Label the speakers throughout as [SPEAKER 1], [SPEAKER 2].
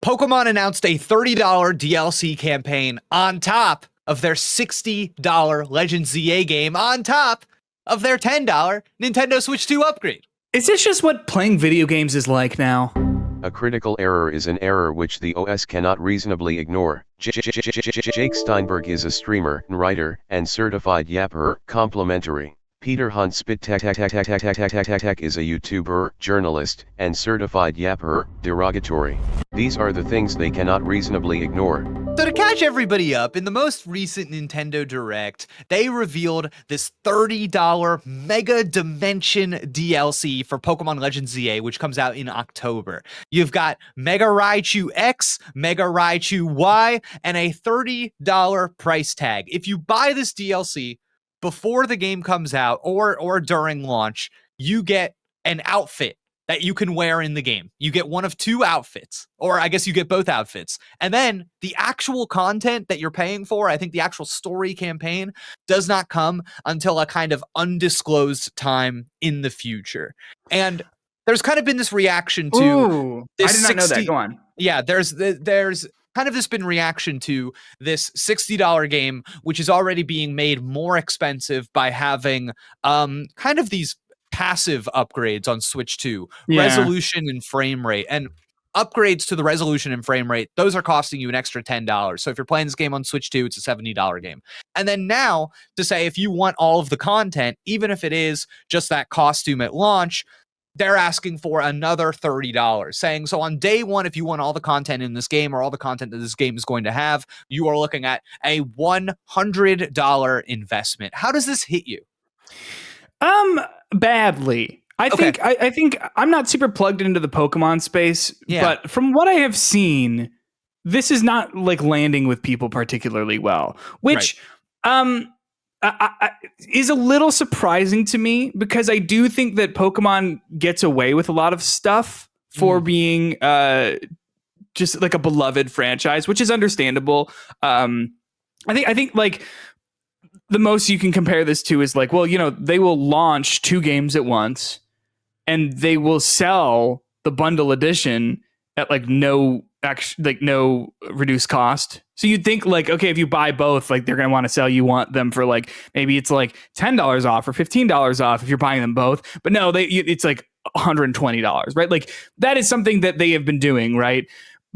[SPEAKER 1] Pokemon announced a $30 DLC campaign on top of their $60 Legend ZA game on top of their $10 Nintendo Switch 2 upgrade.
[SPEAKER 2] Is this just what playing video games is like now?
[SPEAKER 3] A critical error is an error which the OS cannot reasonably ignore. Jake Steinberg is a streamer, writer, and certified yapper. Complimentary. Peter Hunt Szpytek is a YouTuber, journalist, and certified yapper. Derogatory. These are the things they cannot reasonably ignore.
[SPEAKER 1] So to catch everybody up, in the most recent Nintendo Direct, they revealed this $30 Mega Dimension DLC for Pokemon Legends ZA, which comes out in October. You've got Mega Raichu X, Mega Raichu Y, and a $30 price tag. If you buy this DLC before the game comes out or during launch, you get an outfit that you can wear in the game. You get one of two outfits, or I guess you get both outfits. And then the actual content that you're paying for, I think the actual story campaign, does not come until a kind of undisclosed time in the future. And there's kind of been this reaction to this.
[SPEAKER 2] I did not know that. Go on.
[SPEAKER 1] Yeah, there's kind of this been reaction to this $60 game, which is already being made more expensive by having kind of these passive upgrades on Switch 2, resolution and frame rate, and upgrades to the resolution and frame rate. Those are costing you an extra $10. So if you're playing this game on Switch 2, it's a $70 game. And then now to say, if you want all of the content, even if it is just that costume at launch, they're asking for another $30, saying, so on day one, if you want all the content in this game or all the content that this game is going to have, you are looking at a $100 investment. How does this hit you?
[SPEAKER 2] Badly. I think I'm not super plugged into the Pokemon space, but from what I have seen, this is not like landing with people particularly well, which is a little surprising to me, because I do think that Pokemon gets away with a lot of stuff for being just like a beloved franchise, which is understandable. I think like the most you can compare this to is like, well, you know, they will launch 2 games at once and they will sell the bundle edition at like no reduced cost. So you'd think like, okay, if you buy both, like they're going to want to sell you want them for like, maybe it's like $10 off or $15 off if you're buying them both. But no, it's like $120, right? Like that is something that they have been doing, right?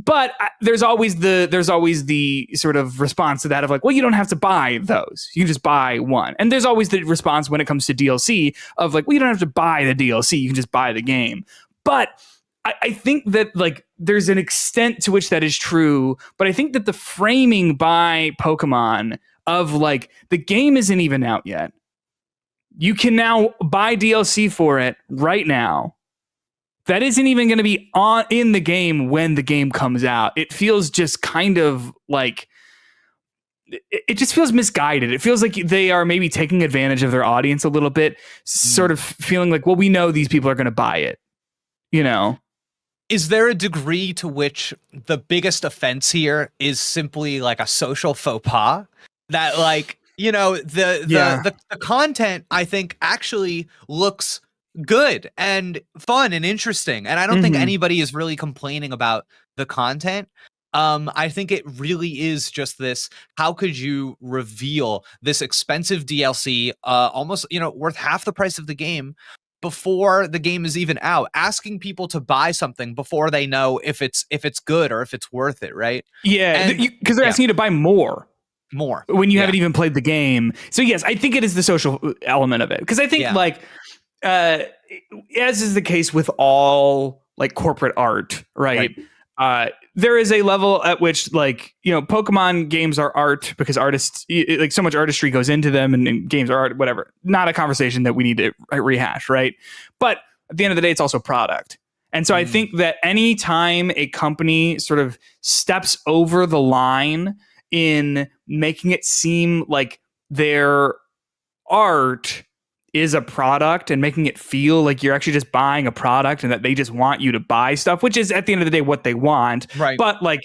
[SPEAKER 2] But there's always the sort of response to that of like, well, you don't have to buy those. You just buy one. And there's always the response when it comes to DLC of like, well, you don't have to buy the DLC. You can just buy the game. But I think that like there's an extent to which that is true. But I think that the framing by Pokemon of like the game isn't even out yet. You can now buy DLC for it right now. That isn't even going to be in the game when the game comes out. It feels just kind of like, it just feels misguided. It feels like they are maybe taking advantage of their audience a little bit, sort of feeling like, well, we know these people are going to buy it, you know?
[SPEAKER 1] Is there a degree to which the biggest offense here is simply like a social faux pas that like, you know, the content I think actually looks good and fun and interesting, and I don't think anybody is really complaining about the content. I think it really is just this, how could you reveal this expensive DLC almost, you know, worth half the price of the game before the game is even out, asking people to buy something before they know if it's good or if it's worth it, right?
[SPEAKER 2] Yeah, because they're asking you to buy more when you haven't even played the game. So yes, I think it is the social element of it, because I think like as is the case with all like corporate art, right? There is a level at which, like, you know, Pokemon games are art because artists, like, so much artistry goes into them, and games are art, whatever. Not a conversation that we need to rehash, right? But at the end of the day, it's also product. And so I think that any time a company sort of steps over the line in making it seem like their art is a product and making it feel like you're actually just buying a product and that they just want you to buy stuff, which is at the end of the day what they want.
[SPEAKER 1] Right.
[SPEAKER 2] But like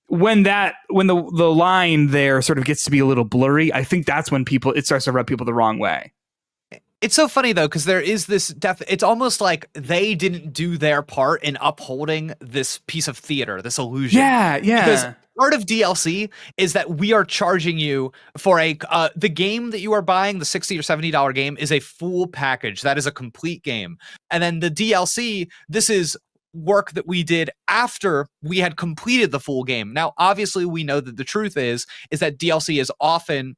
[SPEAKER 2] when the line there sort of gets to be a little blurry, I think that's when it starts to rub people the wrong way.
[SPEAKER 1] It's so funny though, because there is this it's almost like they didn't do their part in upholding this piece of theater, this illusion.
[SPEAKER 2] Yeah,
[SPEAKER 1] Because
[SPEAKER 2] yeah.
[SPEAKER 1] part of DLC is that we are charging you for the game that you are buying, the $60 or $70 game, is a full package. That is a complete game. And then the DLC, this is work that we did after we had completed the full game. Now, obviously, we know that the truth is that DLC is often,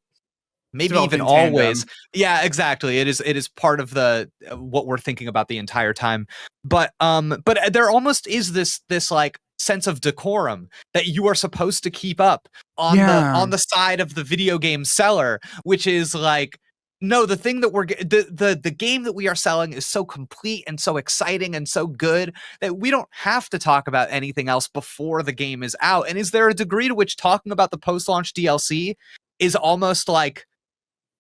[SPEAKER 1] maybe
[SPEAKER 2] Developed
[SPEAKER 1] even
[SPEAKER 2] in tandem.
[SPEAKER 1] always, yeah, exactly, it is part of the what we're thinking about the entire time. But there almost is this like sense of decorum that you are supposed to keep up on the side of the video game seller, which is like, no, the thing that the game that we are selling is so complete and so exciting and so good that we don't have to talk about anything else before the game is out. And is there a degree to which talking about the post-launch DLC is almost like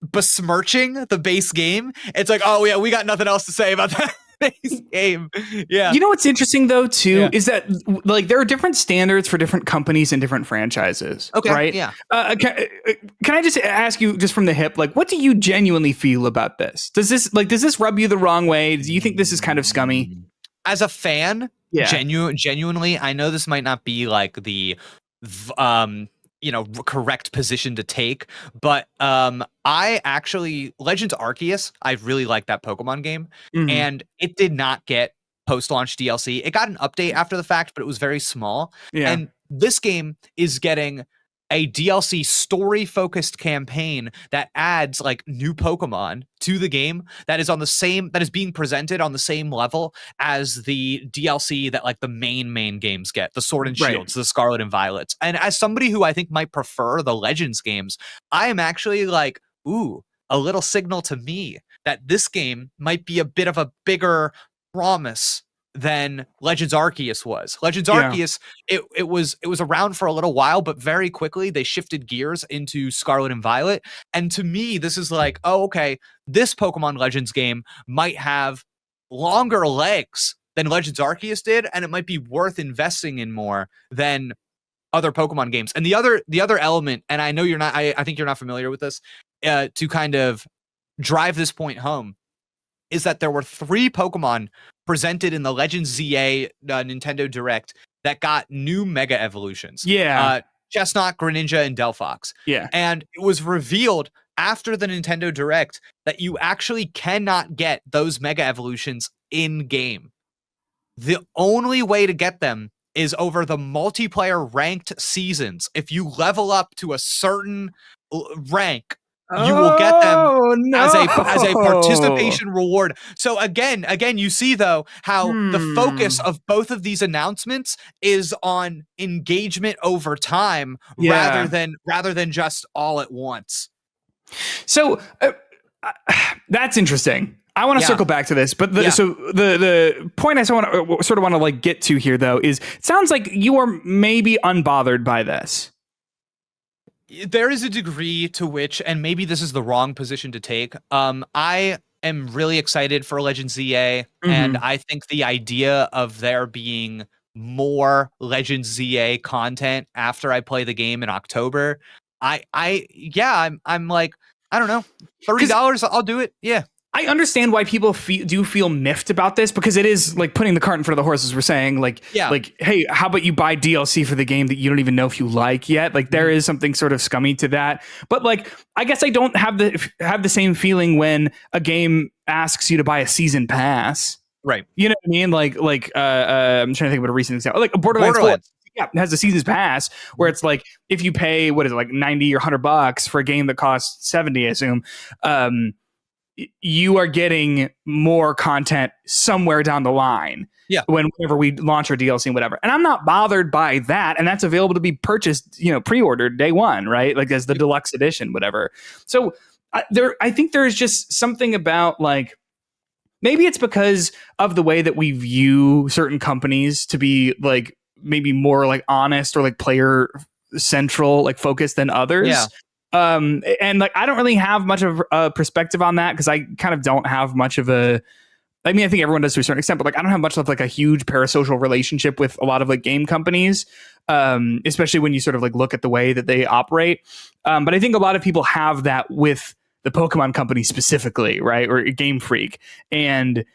[SPEAKER 1] besmirching the base game? It's like, oh yeah, we got nothing else to say about that base game. Yeah.
[SPEAKER 2] You know what's interesting though too is that like there are different standards for different companies and different franchises.
[SPEAKER 1] Okay.
[SPEAKER 2] Right.
[SPEAKER 1] Yeah.
[SPEAKER 2] Can I just ask you just from the hip, like, what do you genuinely feel about this? Does this rub you the wrong way? Do you think this is kind of scummy?
[SPEAKER 1] As a fan, genuinely, I know this might not be like the correct position to take, but I actually, Legends Arceus, I really like that Pokemon game, and it did not get post-launch DLC. It got an update after the fact, but it was very small. And this game is getting a DLC story-focused campaign that adds like new Pokemon to the game that is being presented on the same level as the DLC that like the main games get, the Sword and Shields, the Scarlet and Violets. And as somebody who I think might prefer the Legends games, I am actually like, ooh, a little signal to me that this game might be a bit of a bigger promise than Legends Arceus was. Legends Arceus, it was around for a little while, but very quickly they shifted gears into Scarlet and Violet. And to me, this is like, oh, okay, this Pokemon Legends game might have longer legs than Legends Arceus did, and it might be worth investing in more than other Pokemon games. And the other element, and I know you're not, I think you're not familiar with this, to kind of drive this point home, is that there were 3 Pokemon presented in the Legends ZA Nintendo Direct that got new Mega Evolutions.
[SPEAKER 2] Yeah.
[SPEAKER 1] Chestnut, Greninja, and Delphox.
[SPEAKER 2] Yeah.
[SPEAKER 1] And it was revealed after the Nintendo Direct that you actually cannot get those Mega Evolutions in-game. The only way to get them is over the multiplayer ranked seasons. If you level up to a certain rank, you will get them as a participation reward. So again, you see though how the focus of both of these announcements is on engagement over time rather than just all at once.
[SPEAKER 2] So that's interesting. I want to circle back to this, but the point I sort of want to like get to here though is it sounds like you are maybe unbothered by this.
[SPEAKER 1] There is a degree to which, and maybe this is the wrong position to take, I am really excited for Legends ZA, and I think the idea of there being more Legends ZA content after I play the game in October, I'm like, I don't know, $30, I'll do it. Yeah.
[SPEAKER 2] I understand why people do feel miffed about this, because it is like putting the cart in front of the horse, as we're saying. Like, hey, how about you buy DLC for the game that you don't even know if you like yet? Like, there is something sort of scummy to that. But like, I guess I don't have the same feeling when a game asks you to buy a season pass.
[SPEAKER 1] Right.
[SPEAKER 2] You know what I mean? Like I'm trying to think of a recent example. Like Borderlands 4. Yeah, it has a season's pass where it's like if you pay like $90 or $100 for a game that costs $70, I assume. You are getting more content somewhere down the line. Yeah. Whenever we launch our DLC and whatever. And I'm not bothered by that. And that's available to be purchased, pre-ordered day one, right? Like as the deluxe edition, whatever. So I think there's just something about like, maybe it's because of the way that we view certain companies to be like maybe more like honest or like player central, like focused than others. Yeah. And like I don't really have much of a perspective on that because I kind of don't have much of a. I mean, I think everyone does to a certain extent, but like I don't have much of like a huge parasocial relationship with a lot of like game companies, especially when you sort of like look at the way that they operate. But I think a lot of people have that with the Pokemon company specifically, right? Or Game Freak. And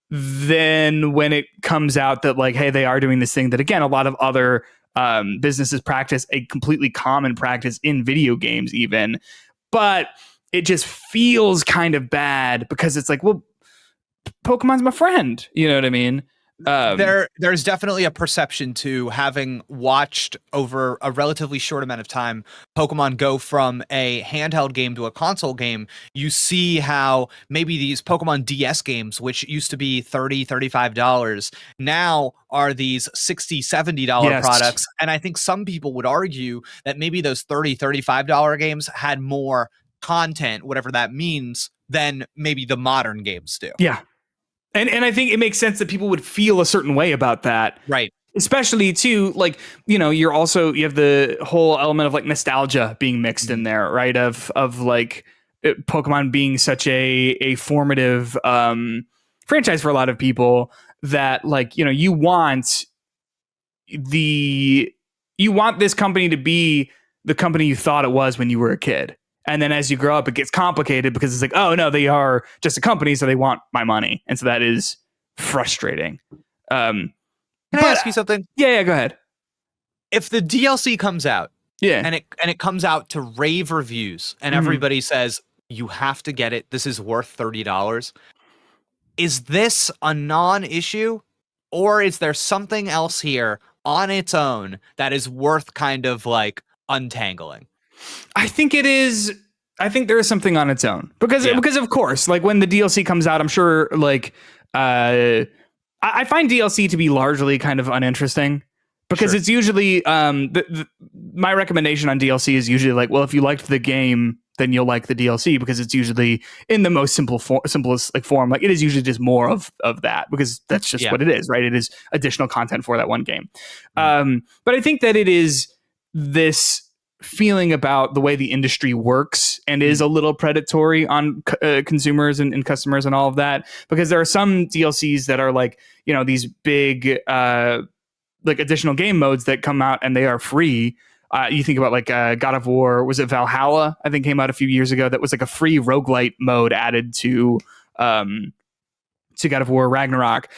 [SPEAKER 2] then when it comes out that like, hey, they are doing this thing that, again, a lot of other businesses practice, a completely common practice in video games even, but it just feels kind of bad because it's like, well, Pokemon's my friend. You know what I mean?
[SPEAKER 1] There's definitely a perception to having watched over a relatively short amount of time Pokemon go from a handheld game to a console game. You see how maybe these Pokemon DS games, which used to be $30-$35, now are these $60-$70 products. And I think some people would argue that maybe those $30-$35 games had more content, whatever that means, than maybe the modern games do.
[SPEAKER 2] Yeah. And I think it makes sense that people would feel a certain way about that.
[SPEAKER 1] Right.
[SPEAKER 2] Especially too, like, you know, you have the whole element of like nostalgia being mixed in there, right? Of like Pokemon being such a formative franchise for a lot of people that, like, you know, you want this company to be the company you thought it was when you were a kid. And then as you grow up, it gets complicated because it's like, oh, no, they are just a company, so they want my money. And so that is frustrating.
[SPEAKER 1] Can I ask you something?
[SPEAKER 2] Yeah, go ahead.
[SPEAKER 1] If the DLC comes out,
[SPEAKER 2] yeah,
[SPEAKER 1] and it comes out to rave reviews, and everybody says, you have to get it, this is worth $30, is this a non-issue? Or is there something else here on its own that is worth kind of like untangling?
[SPEAKER 2] I think it is. I think there is something on its own because of course, like when the DLC comes out, I'm sure like I find DLC to be largely kind of uninteresting because it's usually my recommendation on DLC is usually like, well, if you liked the game, then you'll like the DLC because it's usually in the most simplest like form. Like it is usually just more of that because that's just what it is, right? It is additional content for that one game. But I think that it is this feeling about the way the industry works and is a little predatory on consumers and customers and all of that, because there are some DLCs that are like, you know, these big like additional game modes that come out and they are free. You think about like God of War, was it Valhalla? I think came out a few years ago. That was like a free roguelite mode added to God of War Ragnarok.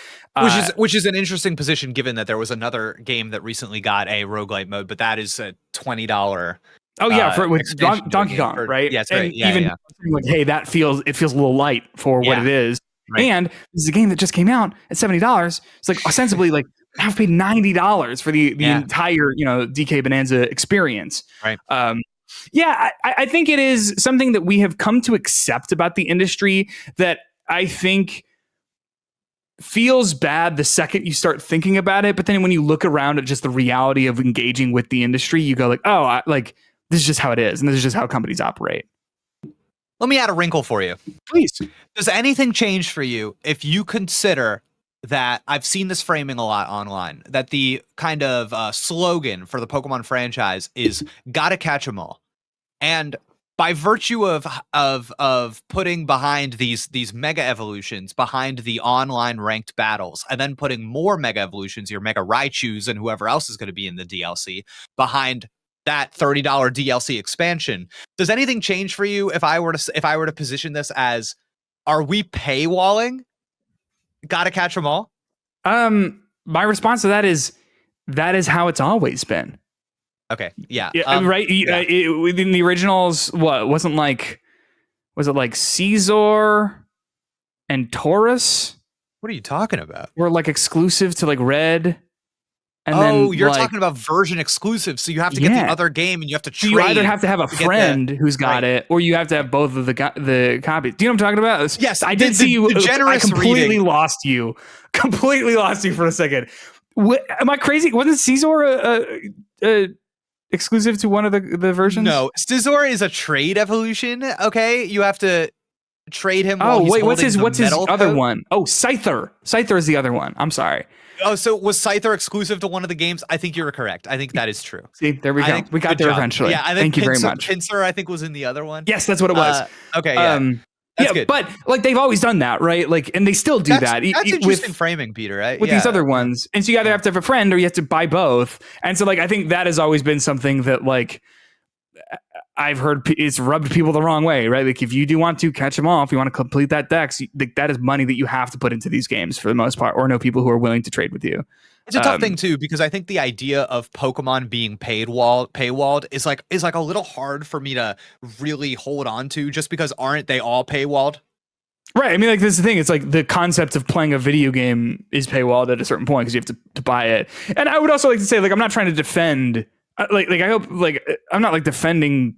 [SPEAKER 1] Which is an interesting position given that there was another game that recently got a roguelite mode, but that is a $20.
[SPEAKER 2] Oh yeah, with Donkey Kong, right?
[SPEAKER 1] Yeah, that's
[SPEAKER 2] and
[SPEAKER 1] right. Yeah,
[SPEAKER 2] even like, hey, it feels a little light for what it is. Right. And this is a game that just came out at $70. It's like ostensibly like I've paid $90 for the entire, you know, DK Bonanza experience.
[SPEAKER 1] Right.
[SPEAKER 2] I think it is something that we have come to accept about the industry that I think feels bad the second you start thinking about it, but then when you look around at just the reality of engaging with the industry, you go like, oh, like this is just how it is, and this is just how companies operate.
[SPEAKER 1] Let me add a wrinkle for you,
[SPEAKER 2] please.
[SPEAKER 1] Does anything change for you if you consider that I've seen this framing a lot online, that the kind of slogan for the Pokemon franchise is "Gotta catch 'em all," and by virtue of putting behind these mega evolutions behind the online ranked battles, and then putting more mega evolutions, your Mega Raichus and whoever else is going to be in the DLC, behind that $30 DLC expansion, does anything change for you if I were to position this as, are we paywalling Gotta Catch 'em all?
[SPEAKER 2] My response to that is how it's always been.
[SPEAKER 1] Okay. Yeah.
[SPEAKER 2] Right. In the originals, was it like Caesar and Taurus?
[SPEAKER 1] What are you talking about?
[SPEAKER 2] Were like exclusive to like Red. And
[SPEAKER 1] then you're talking about version exclusive. So you have to get the other game and you have to trade.
[SPEAKER 2] You either have to have a friend who's got it, or you have to have both of the copies. Do you know what I'm talking about?
[SPEAKER 1] Yes.
[SPEAKER 2] I did see you.
[SPEAKER 1] I
[SPEAKER 2] completely lost you for a second. Am I crazy? Wasn't Caesar exclusive to one of the versions?
[SPEAKER 1] No, Scizor is a trade evolution. Okay, you have to trade him.
[SPEAKER 2] Oh wait, what's his other one? Oh, Scyther. Scyther is the other one. I'm sorry.
[SPEAKER 1] Oh, so was Scyther exclusive to one of the games? I think you're correct. I think that is true.
[SPEAKER 2] See, there we go. We got there eventually.
[SPEAKER 1] Yeah, I think
[SPEAKER 2] thank you very much.
[SPEAKER 1] Pinsir, I think, was in the other one.
[SPEAKER 2] Yes, that's what it was.
[SPEAKER 1] Okay, yeah. That's good.
[SPEAKER 2] But like they've always done that, right? Like, and they still do that.
[SPEAKER 1] That's interesting framing, Peter. Right?
[SPEAKER 2] With these other ones, and so you either have to have a friend or you have to buy both. And so, like, I think that has always been something that, like, I've heard it's rubbed people the wrong way, right? Like if you do want to catch them all, if you want to complete that dex, that is money that you have to put into these games for the most part, or know people who are willing to trade with you.
[SPEAKER 1] It's a tough thing too, because I think the idea of Pokemon being paywalled is like a little hard for me to really hold on to, just because aren't they all paywalled?
[SPEAKER 2] Right. I mean, like, this is the thing. It's like the concept of playing a video game is paywalled at a certain point because you have to buy it. And I would also like to say, like, I'm not trying to defend, like I hope, like, I'm not like defending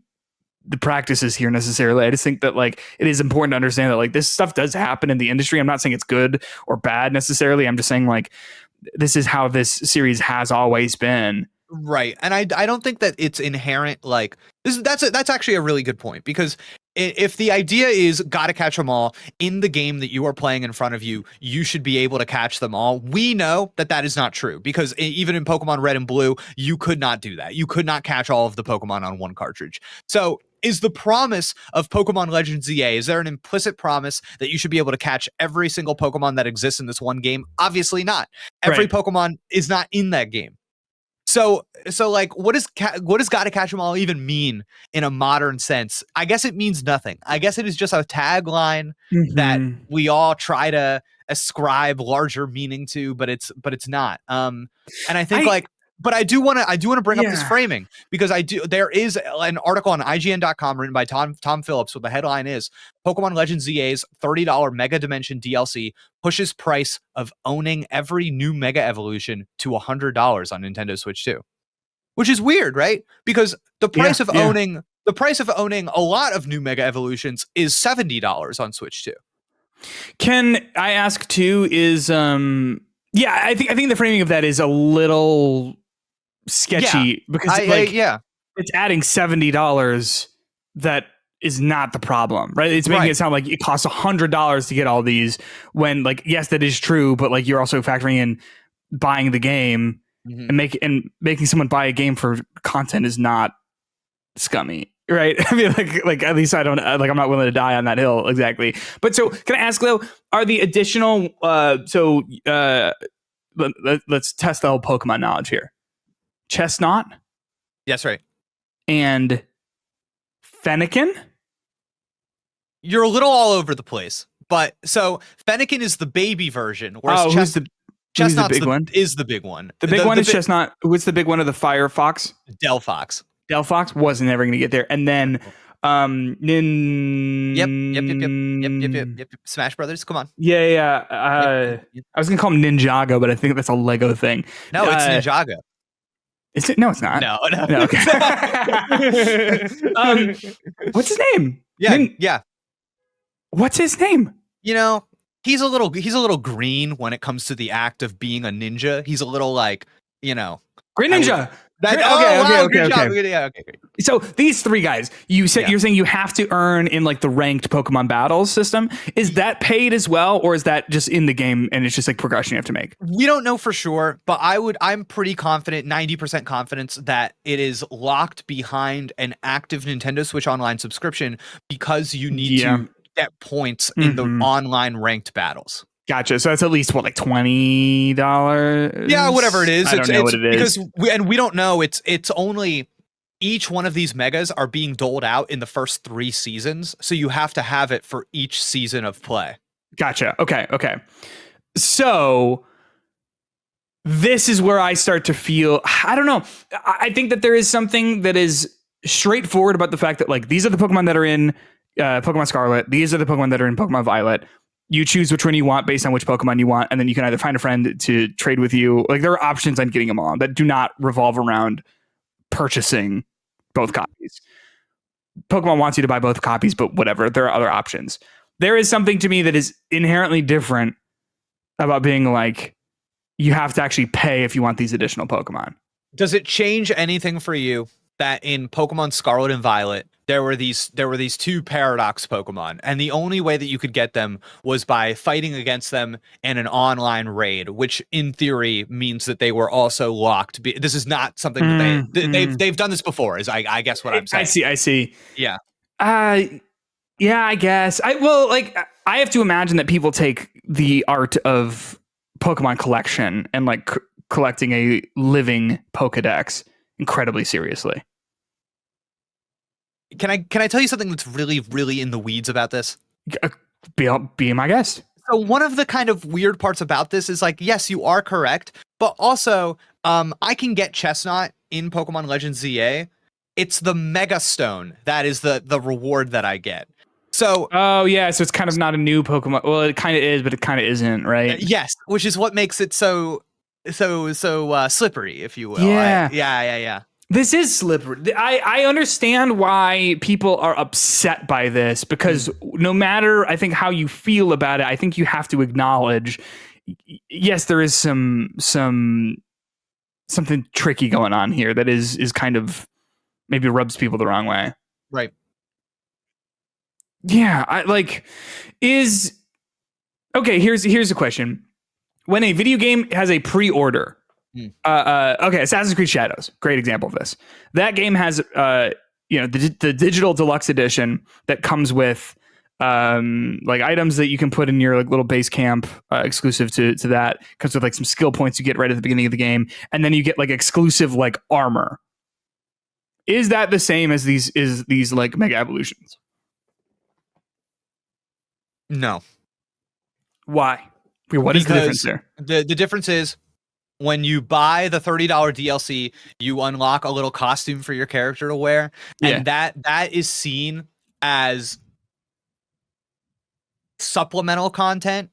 [SPEAKER 2] the practices here necessarily. I just think that like it is important to understand that like this stuff does happen in the industry. I'm not saying it's good or bad necessarily. I'm just saying like this is how this series has always been.
[SPEAKER 1] Right. And I don't think that it's inherent, like that's actually a really good point, because if the idea is gotta catch them all in the game that you are playing in front of you, you should be able to catch them all. We know that that is not true, because even in Pokemon Red and Blue, you could not do that. You could not catch all of the Pokemon on one cartridge. So is the promise of Pokemon Legends EA, is there an implicit promise that you should be able to catch every single Pokemon that exists in this one game? Obviously not. Every Pokemon is not in that game. So like, what does gotta catch them all even mean in a modern sense? I guess it means nothing. I guess it is just a tagline that we all try to ascribe larger meaning to, but it's not. And I think but I do want to bring up this framing, because there is an article on IGN.com written by Tom Phillips, where the headline is Pokemon Legends EA's $30 Mega Dimension DLC pushes price of owning every new Mega Evolution to $100 on Nintendo Switch 2. Which is weird, right? Because the price of owning a lot of new Mega Evolutions is $70 on Switch 2.
[SPEAKER 2] Can I ask too, is I think the framing of that is a little sketchy, because it's adding $70 that is not the problem, right? It's making it sound like it costs $100 to get all these, when like, yes, that is true, but like you're also factoring in buying the game and making someone buy a game for content is not scummy, right? I mean, like at least I don't like, I'm not willing to die on that hill exactly. But so can I ask though, are the additional let's test the whole Pokemon knowledge here. Chestnut?
[SPEAKER 1] Yes, right.
[SPEAKER 2] And Fennekin?
[SPEAKER 1] You're a little all over the place. But so Fennekin is the baby version, whereas
[SPEAKER 2] who's the big one?
[SPEAKER 1] Is the big one.
[SPEAKER 2] The big one is Chestnut. What's the big one of the Firefox?
[SPEAKER 1] Delphox.
[SPEAKER 2] Delphox wasn't ever going to get there. And then
[SPEAKER 1] Yep. Smash Brothers, come on.
[SPEAKER 2] Yeah. I was going to call him Ninjago, but I think that's a Lego thing.
[SPEAKER 1] No, it's Ninjago.
[SPEAKER 2] Is it? No, it's not.
[SPEAKER 1] No.
[SPEAKER 2] Okay. What's his name?
[SPEAKER 1] Yeah.
[SPEAKER 2] What's his name?
[SPEAKER 1] You know, he's a little green when it comes to the act of being a ninja. He's a little like, you know,
[SPEAKER 2] Green Ninja.
[SPEAKER 1] Okay. Yeah, okay, great.
[SPEAKER 2] So these three guys, you're saying you have to earn in like the ranked Pokemon battles system. Is that paid as well, or is that just in the game and it's just like progression you have to make?
[SPEAKER 1] We don't know for sure, but I'm pretty confident, 90% confidence, that it is locked behind an active Nintendo Switch Online subscription, because you need to get points in the online ranked battles.
[SPEAKER 2] Gotcha. So that's at least what, like $20?
[SPEAKER 1] Yeah, whatever it is.
[SPEAKER 2] I don't know what it is.
[SPEAKER 1] Because we don't know. It's only each one of these megas are being doled out in the first 3 seasons, so you have to have it for each season of play.
[SPEAKER 2] Gotcha. Okay. So this is where I start to feel, I don't know. I think that there is something that is straightforward about the fact that like these are the Pokemon that are in Pokemon Scarlet. These are the Pokemon that are in Pokemon Violet. You choose which one you want based on which Pokemon you want, and then you can either find a friend to trade with you. Like there are options on getting them all that do not revolve around purchasing both copies. Pokemon wants you to buy both copies, but whatever. There are other options. There is something to me that is inherently different about being like, you have to actually pay if you want these additional Pokemon.
[SPEAKER 1] Does it change anything for you that in Pokemon Scarlet and Violet, there were these 2 Paradox Pokemon, and the only way that you could get them was by fighting against them in an online raid, which in theory means that they were also locked. This is not something that they've done this before, is I guess what I'm saying.
[SPEAKER 2] I see.
[SPEAKER 1] Yeah.
[SPEAKER 2] Yeah, I guess. I have to imagine that people take the art of Pokemon collection and like collecting a living Pokedex incredibly seriously.
[SPEAKER 1] Can I tell you something that's really in the weeds about this?
[SPEAKER 2] Be my guest.
[SPEAKER 1] So one of the kind of weird parts about this is like, yes, you are correct, but also I can get Chestnut in Pokemon Legends ZA. It's the Mega Stone that is the reward that I get. So
[SPEAKER 2] oh yeah, so it's kind of not a new Pokemon. Well, it kind of is, but it kind of isn't, right?
[SPEAKER 1] Yes, which is what makes it so slippery, if you will.
[SPEAKER 2] Yeah.
[SPEAKER 1] Yeah.
[SPEAKER 2] This is slippery. I understand why people are upset by this, because no matter, I think, how you feel about it, I think you have to acknowledge, yes, there is something tricky going on here that is kind of maybe rubs people the wrong way.
[SPEAKER 1] Right.
[SPEAKER 2] Yeah, okay, here's a question. When a video game has a pre-order, okay, Assassin's Creed Shadows, great example of this. That game has the digital deluxe edition that comes with like items that you can put in your like little base camp, exclusive to that. Comes with like some skill points you get right at the beginning of the game, and then you get like exclusive like armor. Is that the same as these like mega evolutions?
[SPEAKER 1] No.
[SPEAKER 2] Why? What is the difference there?
[SPEAKER 1] The difference is when you buy the $30 DLC, you unlock a little costume for your character to wear, and that is seen as supplemental content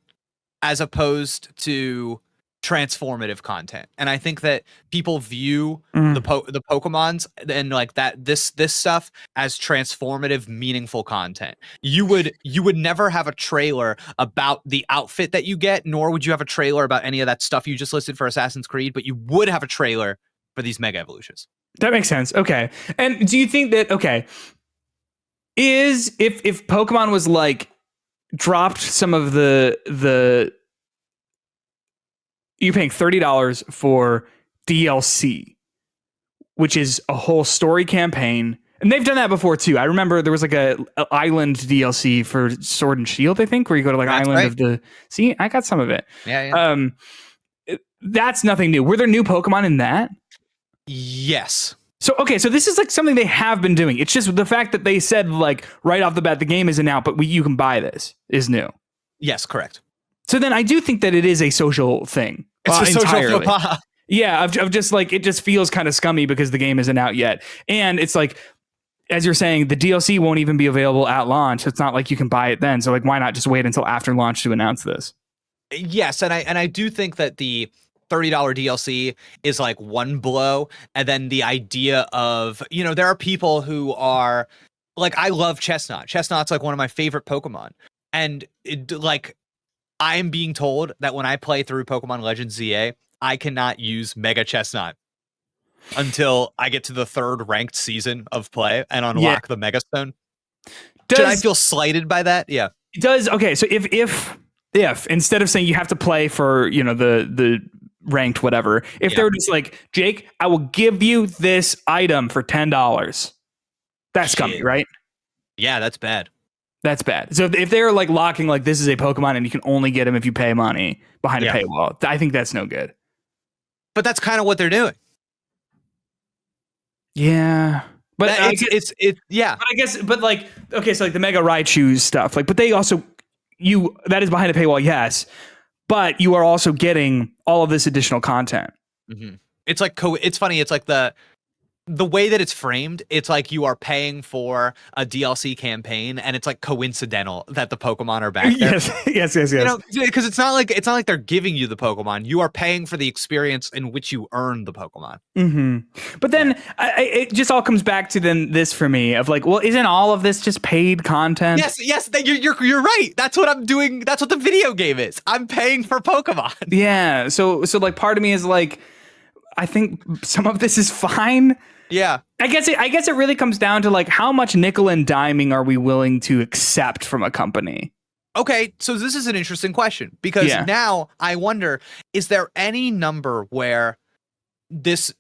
[SPEAKER 1] as opposed to transformative content. And I think that people view the Pokemons and like that this stuff as transformative, meaningful content. You would never have a trailer about the outfit that you get, nor would you have a trailer about any of that stuff you just listed for Assassin's Creed, but you would have a trailer for these mega evolutions. That
[SPEAKER 2] makes sense. Okay. And do you think that is if Pokemon was like dropped some of the you're paying $30 for DLC, which is a whole story campaign. And they've done that before too. I remember there was like a island DLC for Sword and Shield, I think, where you go to like Island of the Sea. I got some of it.
[SPEAKER 1] Yeah.
[SPEAKER 2] That's nothing new. Were there new Pokemon in that?
[SPEAKER 1] Yes.
[SPEAKER 2] So this is like something they have been doing. It's just the fact that they said like right off the bat, the game isn't out, but you can buy this is new.
[SPEAKER 1] Yes, correct.
[SPEAKER 2] So then I do think that it is a social thing.
[SPEAKER 1] It's a social faux pas.
[SPEAKER 2] Yeah, of just like, it just feels kind of scummy because the game isn't out yet. And it's like, as you're saying, the DLC won't even be available at launch. It's not like you can buy it then. So like, why not just wait until after launch to announce this?
[SPEAKER 1] Yes, and I do think that the $30 DLC is like one blow. And then the idea of, there are people who are like, I love Chestnut. Chestnut's like one of my favorite Pokemon. And I'm being told that when I play through Pokemon Legends ZA, I cannot use Mega Chestnut until I get to the 3rd ranked season of play and unlock the Mega Stone. Should I feel slighted by that? Yeah.
[SPEAKER 2] It does. Okay, so if instead of saying you have to play for, the ranked whatever, if they were just like, Jake, I will give you this item for $10. That's scummy, right?
[SPEAKER 1] Yeah, that's bad.
[SPEAKER 2] That's bad. So if they're like locking like this is a Pokemon and you can only get him if you pay money behind a paywall, I think that's no good.
[SPEAKER 1] But that's kind of what they're doing.
[SPEAKER 2] Yeah. But
[SPEAKER 1] it's yeah.
[SPEAKER 2] But I guess, but like, okay, so like the Mega Raichu stuff, like, but they also, that is behind a paywall, yes, but you are also getting all of this additional content.
[SPEAKER 1] Mm-hmm. It's like, it's funny, it's like the way that it's framed, it's like you are paying for a DLC campaign, and it's like coincidental that the Pokemon are back there.
[SPEAKER 2] Yes.
[SPEAKER 1] Because it's not like they're giving you the Pokemon. You are paying for the experience in which you earn the Pokemon.
[SPEAKER 2] Mm-hmm. But then it just all comes back to then this for me of like, well, isn't all of this just paid content?
[SPEAKER 1] Yes. You're right. That's what I'm doing. That's what the video game is. I'm paying for Pokemon.
[SPEAKER 2] Yeah. So like part of me is like, I think some of this is fine.
[SPEAKER 1] Yeah.
[SPEAKER 2] I guess it really comes down to like how much nickel and diming are we willing to accept from a company?
[SPEAKER 1] Okay, so this is an interesting question because now I wonder, is there any number where this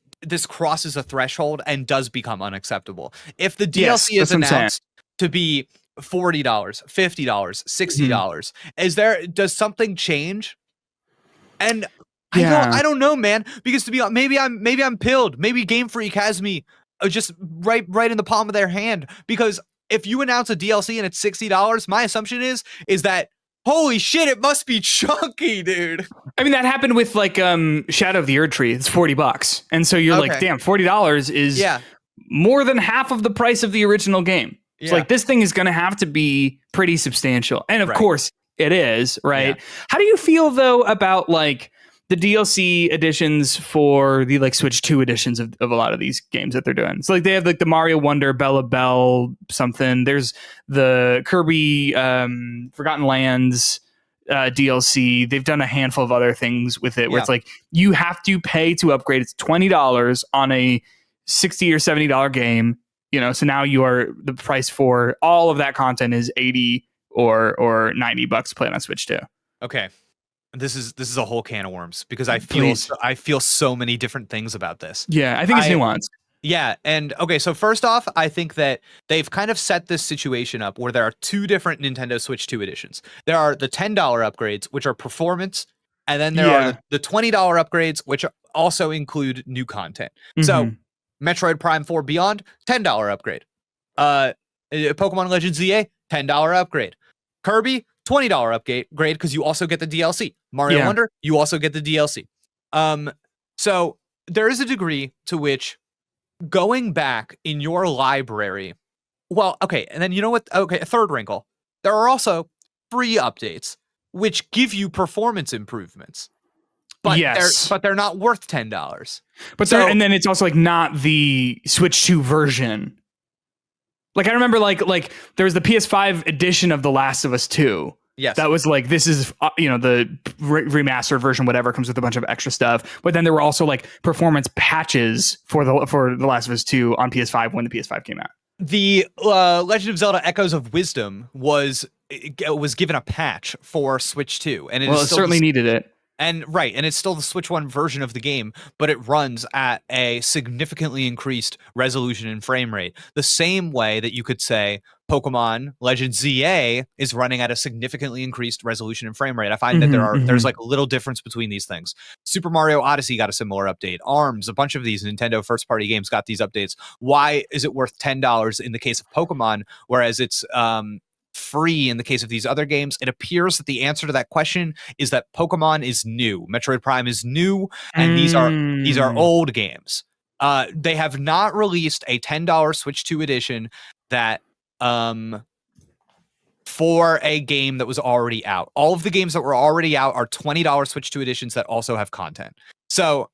[SPEAKER 1] crosses a threshold and does become unacceptable? If the DLC is announced to be $40, $50, $60, does something change? And I don't know, man, because to be honest, maybe I'm pilled. Maybe Game Freak has me just right in the palm of their hand. Because if you announce a DLC and it's $60, my assumption is that holy shit, it must be chunky, dude.
[SPEAKER 2] I mean, that happened with like Shadow of the Erd Tree. It's $40, and so you're like, damn, $40 is more than half of the price of the original game. It's like this thing is going to have to be pretty substantial, and of course it is, right? Yeah. How do you feel though about like the DLC editions for the like Switch 2 editions of a lot of these games that they're doing? So like they have like the Mario Wonder, Bella Bell something. There's the Kirby Forgotten Lands DLC. They've done a handful of other things with it where it's like you have to pay to upgrade. It's $20 on a $60 or $70 game. You know, so now the price for all of that content is $80 or $90 to play it on Switch 2.
[SPEAKER 1] Okay. This is a whole can of worms because I feel so many different things about this.
[SPEAKER 2] Yeah, I think it's nuanced.
[SPEAKER 1] Yeah, and okay, so first off, I think that they've kind of set this situation up where there are two different Nintendo Switch 2 editions. There are the $10 upgrades, which are performance, and then there are the $20 upgrades, which also include new content. Mm-hmm. So, Metroid Prime 4 Beyond, $10 upgrade. Pokemon Legends ZA, $10 upgrade. Kirby, $20 upgrade because you also get the DLC. Mario Wonder, you also get the DLC. So there is a degree to which going back in your library, well, okay, and then you know what? Okay, a third wrinkle. There are also free updates which give you performance improvements. But they're not worth $10.
[SPEAKER 2] But and then it's also like not the Switch 2 version. Like I remember like there was the PS5 edition of The Last of Us 2.
[SPEAKER 1] Yes.
[SPEAKER 2] That was like, this is, the remastered version, whatever, comes with a bunch of extra stuff. But then there were also like performance patches for The Last of Us 2 on PS5 when the PS5 came out.
[SPEAKER 1] The Legend of Zelda Echoes of Wisdom was given a patch for Switch 2. And
[SPEAKER 2] it certainly needed it.
[SPEAKER 1] And it's still the Switch 1 version of the game, but it runs at a significantly increased resolution and frame rate. The same way that you could say Pokemon Legends ZA is running at a significantly increased resolution and frame rate. I find that there's like a little difference between these things. Super Mario Odyssey got a similar update. ARMS, a bunch of these Nintendo first-party games got these updates. Why is it worth $10 in the case of Pokemon, whereas it's free in the case of these other games? It appears that the answer to that question is that Pokemon is new, Metroid Prime is new, and these are old games. They have not released a $10 Switch 2 edition that for a game that was already out. All of the games that were already out are $20 Switch 2 editions that also have content. So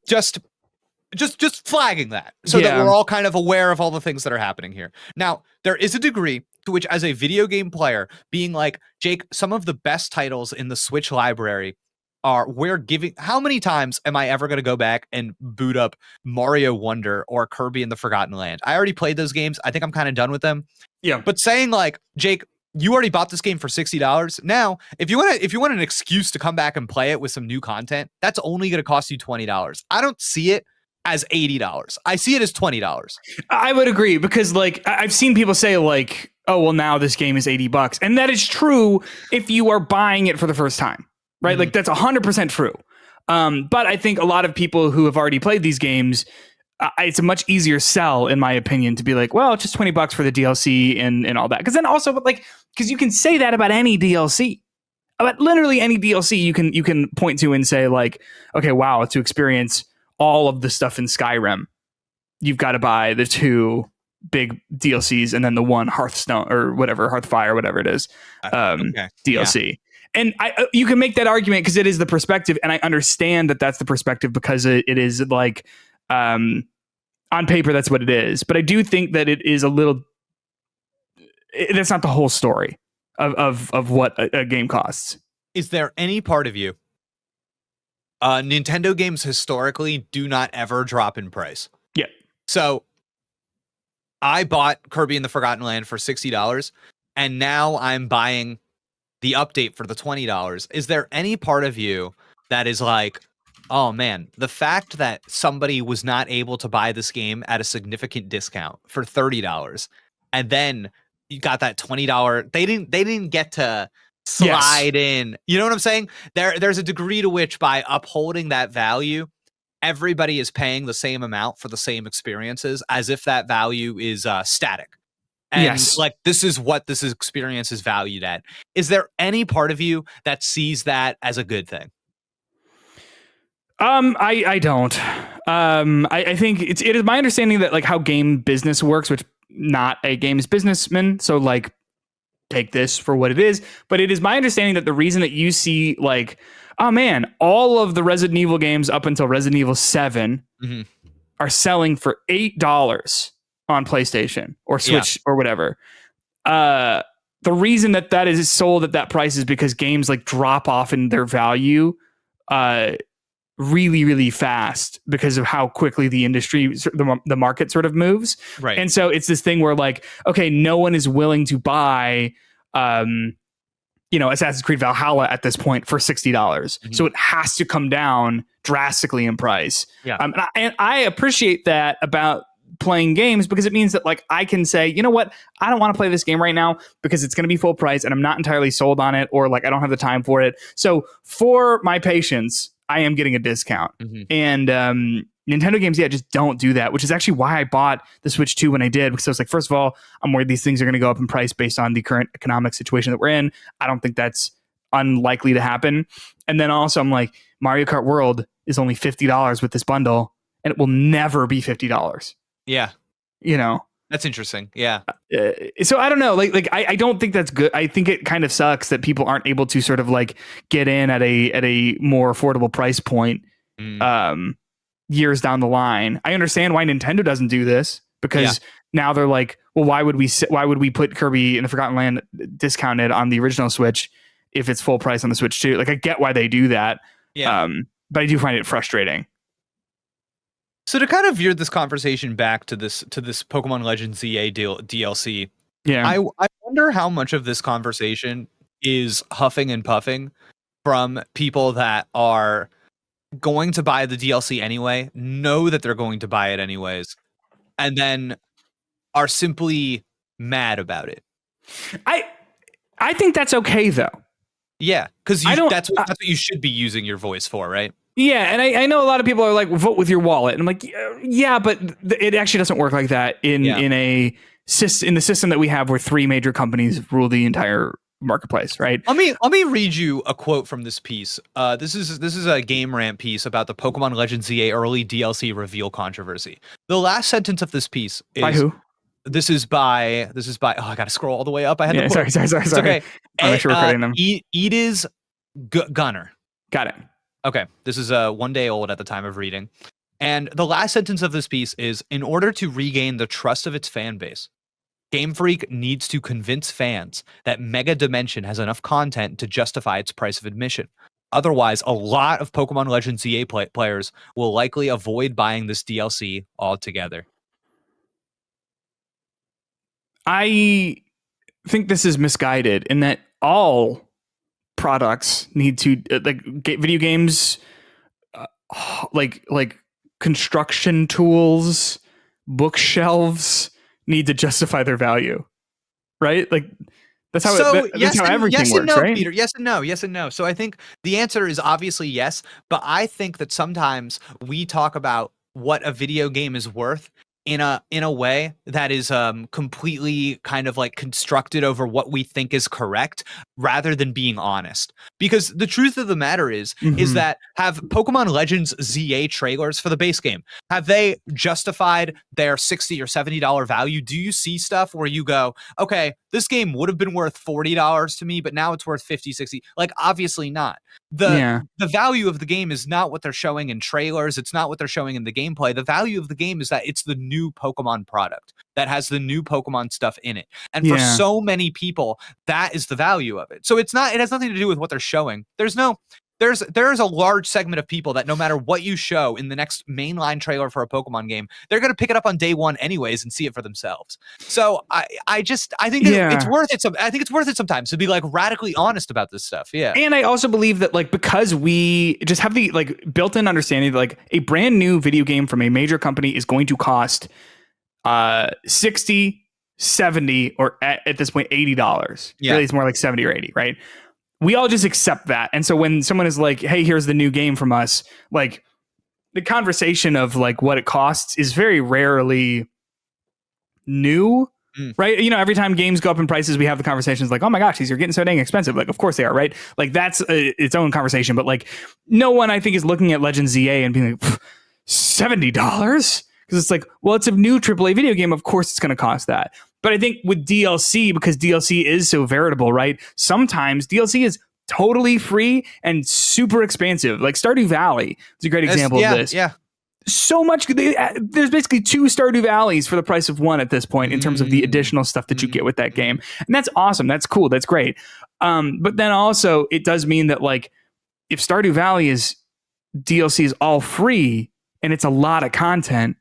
[SPEAKER 1] just flagging that so that we're all kind of aware of all the things that are happening here. Now, there is a degree to which, as a video game player, being like, Jake, some of the best titles in the Switch library how many times am I ever going to go back and boot up Mario Wonder or Kirby and the Forgotten Land? I already played those games. I think I'm kind of done with them. Yeah. But saying like, Jake, you already bought this game for $60. Now, if you want an excuse to come back and play it with some new content, that's only going to cost you $20. I don't see it as $80. I see it as $20.
[SPEAKER 2] I would agree because like I've seen people say like, oh, well, now this game is $80. And that is true if you are buying it for the first time, right? Like that's 100% true. But I think a lot of people who have already played these games, it's a much easier sell, in my opinion, to be like, well, it's just $20 for the DLC and all that. Because then also, because you can say that about any DLC. About literally any DLC you can point to and say like, okay, wow, to experience all of the stuff in Skyrim, you've got to buy the 2 big DLCs and then the one Hearthstone or whatever, Hearthfire or whatever it is, DLC. Yeah. And you can make that argument because it is the perspective, and I understand that that's the perspective because it is like on paper that's what it is. But I do think that it is a little. That's not the whole story of what a game costs.
[SPEAKER 1] Is there any part of you? Nintendo games historically do not ever drop in price.
[SPEAKER 2] Yeah.
[SPEAKER 1] So I bought Kirby and the Forgotten Land for $60, and now I'm buying the update for the $20. Is there any part of you that is like, oh man, the fact that somebody was not able to buy this game at a significant discount for $30, and then you got that $20, they didn't get to slide in. You know what I'm saying? There's a degree to which by upholding that value, everybody is paying the same amount for the same experiences, as if that value is static. And
[SPEAKER 2] Yes.
[SPEAKER 1] like, this is what this experience is valued at. Is there any part of you that sees that as a good thing?
[SPEAKER 2] I don't. I think it is my understanding that like how game business works, which not a games businessman, so like take this for what it is. But it is my understanding that the reason that you see like, oh man, all of the Resident Evil games up until Resident Evil 7 are selling for $8 on PlayStation or Switch or whatever. The reason that is sold at that price is because games like drop off in their value really, really fast because of how quickly the industry, the market sort of moves.
[SPEAKER 1] Right.
[SPEAKER 2] And so it's this thing where like, okay, no one is willing to buy, Assassin's Creed Valhalla at this point for $60. So it has to come down drastically in price.
[SPEAKER 1] Yeah.
[SPEAKER 2] And I appreciate that about playing games because it means that like I can say, you know what, I don't want to play this game right now because it's going to be full price and I'm not entirely sold on it, or like I don't have the time for it. So for my patience, I am getting a discount. And Nintendo games, just don't do that, which is actually why I bought the Switch 2 when I did, because I was like, first of all, I'm worried these things are going to go up in price based on the current economic situation that we're in. I don't think that's unlikely to happen. And then also I'm like, Mario Kart World is only $50 with this bundle and it will never be $50.
[SPEAKER 1] Yeah. That's interesting. Yeah.
[SPEAKER 2] So I don't know. Like I don't think that's good. I think it kind of sucks that people aren't able to sort of like get in at a more affordable price point years down the line. I understand why Nintendo doesn't do this because now they're like, well, why would we put Kirby in the Forgotten Land discounted on the original Switch if it's full price on the Switch too? Like I get why they do that.
[SPEAKER 1] Yeah.
[SPEAKER 2] But I do find it frustrating.
[SPEAKER 1] So to kind of veer this conversation back to this Pokemon Legends ZA DLC, I wonder how much of this conversation is huffing and puffing from people that are going to buy the DLC anyway, know that they're going to buy it anyways, and then are simply mad about it.
[SPEAKER 2] I think that's okay though.
[SPEAKER 1] Yeah, because that's what you should be using your voice for, right?
[SPEAKER 2] Yeah, and I know a lot of people are like, vote with your wallet, and I'm like, yeah, but it actually doesn't work like that in the system that we have, where three major companies rule the entire marketplace, right?
[SPEAKER 1] Let me read you a quote from this piece. This is a Game Rant piece about the Pokemon Legends ZA early DLC reveal controversy. The last sentence of this piece is
[SPEAKER 2] by who?
[SPEAKER 1] This is by. Oh, I gotta scroll all the way up. I had
[SPEAKER 2] sorry. It's okay. I'll make sure we're cutting them.
[SPEAKER 1] Edith Gunner.
[SPEAKER 2] Got it.
[SPEAKER 1] Okay, this is 1 day old at the time of reading. And the last sentence of this piece is, in order to regain the trust of its fan base, Game Freak needs to convince fans that Mega Dimension has enough content to justify its price of admission. Otherwise, a lot of Pokemon Legends ZA players will likely avoid buying this DLC altogether.
[SPEAKER 2] I think this is misguided in that all products need to video games, like construction tools, bookshelves need to justify their value, right? Like that's how that's how everything works, right?
[SPEAKER 1] Peter. Yes and no. So I think the answer is obviously yes, but I think that sometimes we talk about what a video game is worth in a way that is completely kind of like constructed over what we think is correct rather than being honest. Because the truth of the matter is that have Pokemon Legends ZA trailers for the base game, have they justified their $60 or $70 value? Do you see stuff where you go, okay, this game would have been worth $40 to me, but now it's worth 50, 60? Like, obviously not. The value of the game is not what they're showing in trailers. It's not what they're showing in the gameplay. The value of the game is that it's the new Pokemon product that has the new Pokemon stuff in it. And for so many people, that is the value of it. So it has nothing to do with what they're showing. There's a large segment of people that no matter what you show in the next mainline trailer for a Pokemon game, they're going to pick it up on day one anyways and see it for themselves. So I think it's worth it. I think it's worth it sometimes to be like radically honest about this stuff. Yeah.
[SPEAKER 2] And I also believe that like, because we just have the like built-in understanding that like a brand new video game from a major company is going to cost 60, 70, or at this point, $80.
[SPEAKER 1] Yeah.
[SPEAKER 2] Really, it's more like 70 or 80, right? We all just accept that. And so when someone is like, hey, here's the new game from us, like the conversation of like what it costs is very rarely new. Right. You know, every time games go up in prices, we have the conversations like, oh my gosh, these are getting so dang expensive. Like, of course they are. Right. Like that's its own conversation. But like no one, I think, is looking at Legends ZA and being like, $70? Because it's like, well, it's a new AAA video game. Of course it's going to cost that. But I think with DLC, because DLC is so veritable, right? Sometimes DLC is totally free and super expansive. Like Stardew Valley is a great example of this.
[SPEAKER 1] Yeah.
[SPEAKER 2] So much. There's basically 2 Stardew Valleys for the price of 1 at this point in terms of the additional stuff that you get with that game. And that's awesome. That's cool. That's great. But then also it does mean that like if Stardew Valley is DLC is all free and it's a lot of content,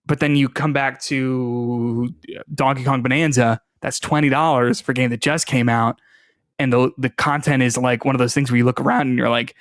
[SPEAKER 2] but then you come back to Donkey Kong Bonanza, that's $20 for a game that just came out. And the content is like one of those things where you look around and you're like,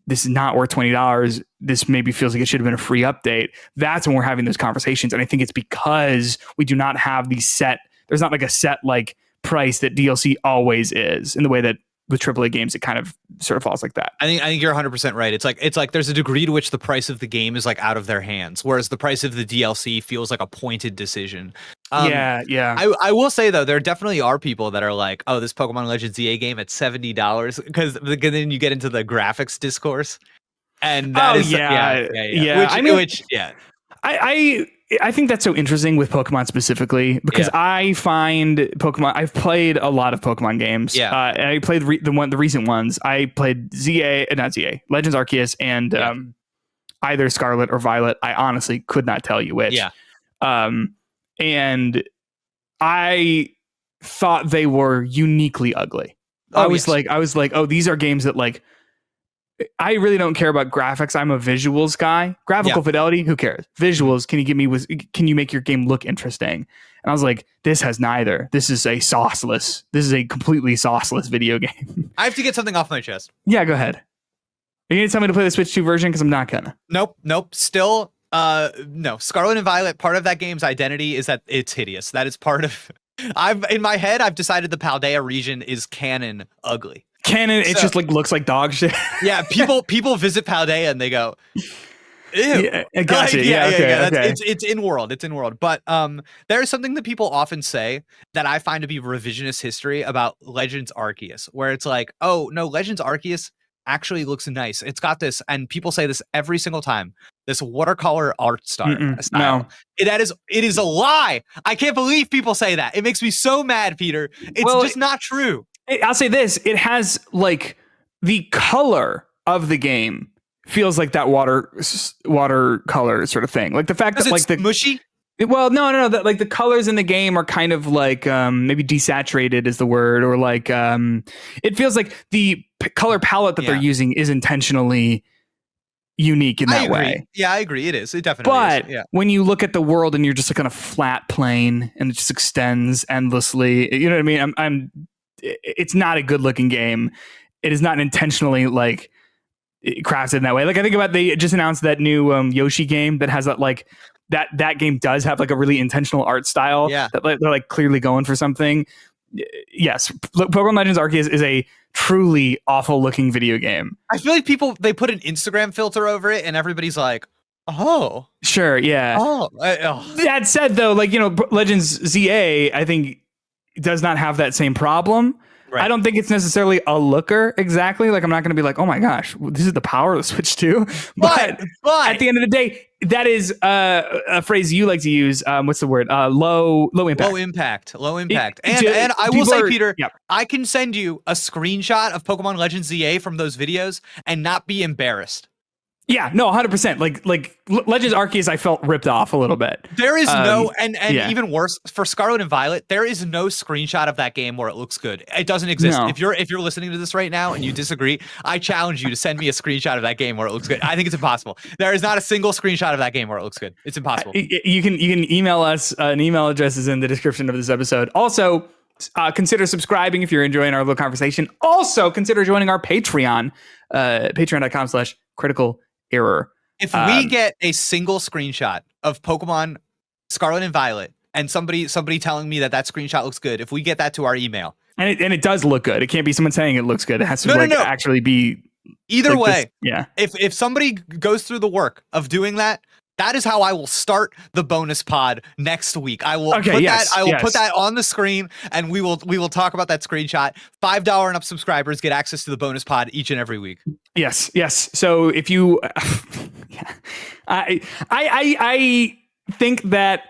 [SPEAKER 2] this is not worth $20. This maybe feels like it should have been a free update. That's when we're having those conversations. And I think it's because we do not have there's not like a set like price that DLC always is in the way that with AAA games, it kind of sort of falls like that.
[SPEAKER 1] I think you're 100% right. It's like there's a degree to which the price of the game is like out of their hands, whereas the price of the DLC feels like a pointed decision.
[SPEAKER 2] Yeah.
[SPEAKER 1] I will say though, there definitely are people that are like, oh, this Pokemon Legends ZA game at $70, because then you get into the graphics discourse, and that is
[SPEAKER 2] I think that's so interesting with Pokemon specifically because I find Pokemon. I've played a lot of Pokemon games. Yeah, I played the recent ones. I played Legends Arceus, and either Scarlet or Violet. I honestly could not tell you which.
[SPEAKER 1] Yeah.
[SPEAKER 2] And I thought they were uniquely ugly. I was like, oh, these are games that like. I really don't care about graphics. I'm a visuals guy. Graphical fidelity, who cares? Visuals, can you make your game look interesting? And I was like, this has neither. This is a completely sauceless video game.
[SPEAKER 1] I have to get something off my chest.
[SPEAKER 2] Yeah, go ahead. Are you gonna tell me to play the Switch 2 version? Because I'm not gonna.
[SPEAKER 1] Nope. Still, no. Scarlet and Violet, part of that game's identity is that it's hideous. That is part of. In my head, I've decided the Paldea region is canon ugly.
[SPEAKER 2] It just like looks like dog shit.
[SPEAKER 1] Yeah, people visit Paldea and they go, ew.
[SPEAKER 2] Yeah, I got you. Okay.
[SPEAKER 1] It's in world. But there is something that people often say that I find to be revisionist history about Legends Arceus, where it's like, oh no, Legends Arceus actually looks nice. It's got this, and people say this every single time, this watercolor art style.
[SPEAKER 2] No.
[SPEAKER 1] It is a lie. I can't believe people say that. It makes me so mad, Peter. It's just not true.
[SPEAKER 2] I'll say this, it has like the color of the game feels like that watercolor sort of thing. Like the fact that like the
[SPEAKER 1] mushy.
[SPEAKER 2] Well, no. That like the colors in the game are kind of like maybe desaturated is the word, or like it feels like the color palette that they're using is intentionally unique in that way.
[SPEAKER 1] Yeah, I agree. It is. It definitely is.
[SPEAKER 2] But when you look at the world and you're just like on a flat plane and it just extends endlessly, you know what I mean? It's not a good looking game. It is not intentionally like crafted in that way. Like I think about, they just announced that new Yoshi game that has that like that game does have like a really intentional art style.
[SPEAKER 1] Yeah,
[SPEAKER 2] that they're like clearly going for something. Yes, Pokemon Legends Arceus is a truly awful looking video game.
[SPEAKER 1] I feel like they put an Instagram filter over it and everybody's like, oh,
[SPEAKER 2] sure, yeah. That said, though, like, you know, Legends ZA, I think does not have that same problem. Right. I don't think it's necessarily a looker exactly. Like, I'm not going to be like, oh my gosh, this is the power of the Switch 2. But at the end of the day, that is a phrase you like to use. What's the word? Low impact.
[SPEAKER 1] Low impact. And I will say, Peter, I can send you a screenshot of Pokemon Legends ZA from those videos and not be embarrassed.
[SPEAKER 2] Yeah, no, 100%. Like Legends Arceus, I felt ripped off a little bit.
[SPEAKER 1] There is no, and even worse, for Scarlet and Violet, there is no screenshot of that game where it looks good. It doesn't exist. No. If you're listening to this right now and you disagree, I challenge you to send me a screenshot of that game where it looks good. I think it's impossible. There is not a single screenshot of that game where it looks good. It's impossible.
[SPEAKER 2] You can email us. An email address is in the description of this episode. Also, consider subscribing if you're enjoying our little conversation. Also, consider joining our Patreon, patreon.com/criticalerror.
[SPEAKER 1] If we get a single screenshot of Pokemon Scarlet and Violet and somebody telling me that screenshot looks good, if we get that to our email,
[SPEAKER 2] and it does look good, it can't be someone saying it looks good. It has to actually be
[SPEAKER 1] Either
[SPEAKER 2] like
[SPEAKER 1] way,
[SPEAKER 2] yeah.
[SPEAKER 1] if somebody goes through the work of doing that, that is how I will start the bonus pod next week. I will put that on the screen, and we will talk about that screenshot. $5 and up subscribers get access to the bonus pod each and every week.
[SPEAKER 2] Yes. So if you, I think that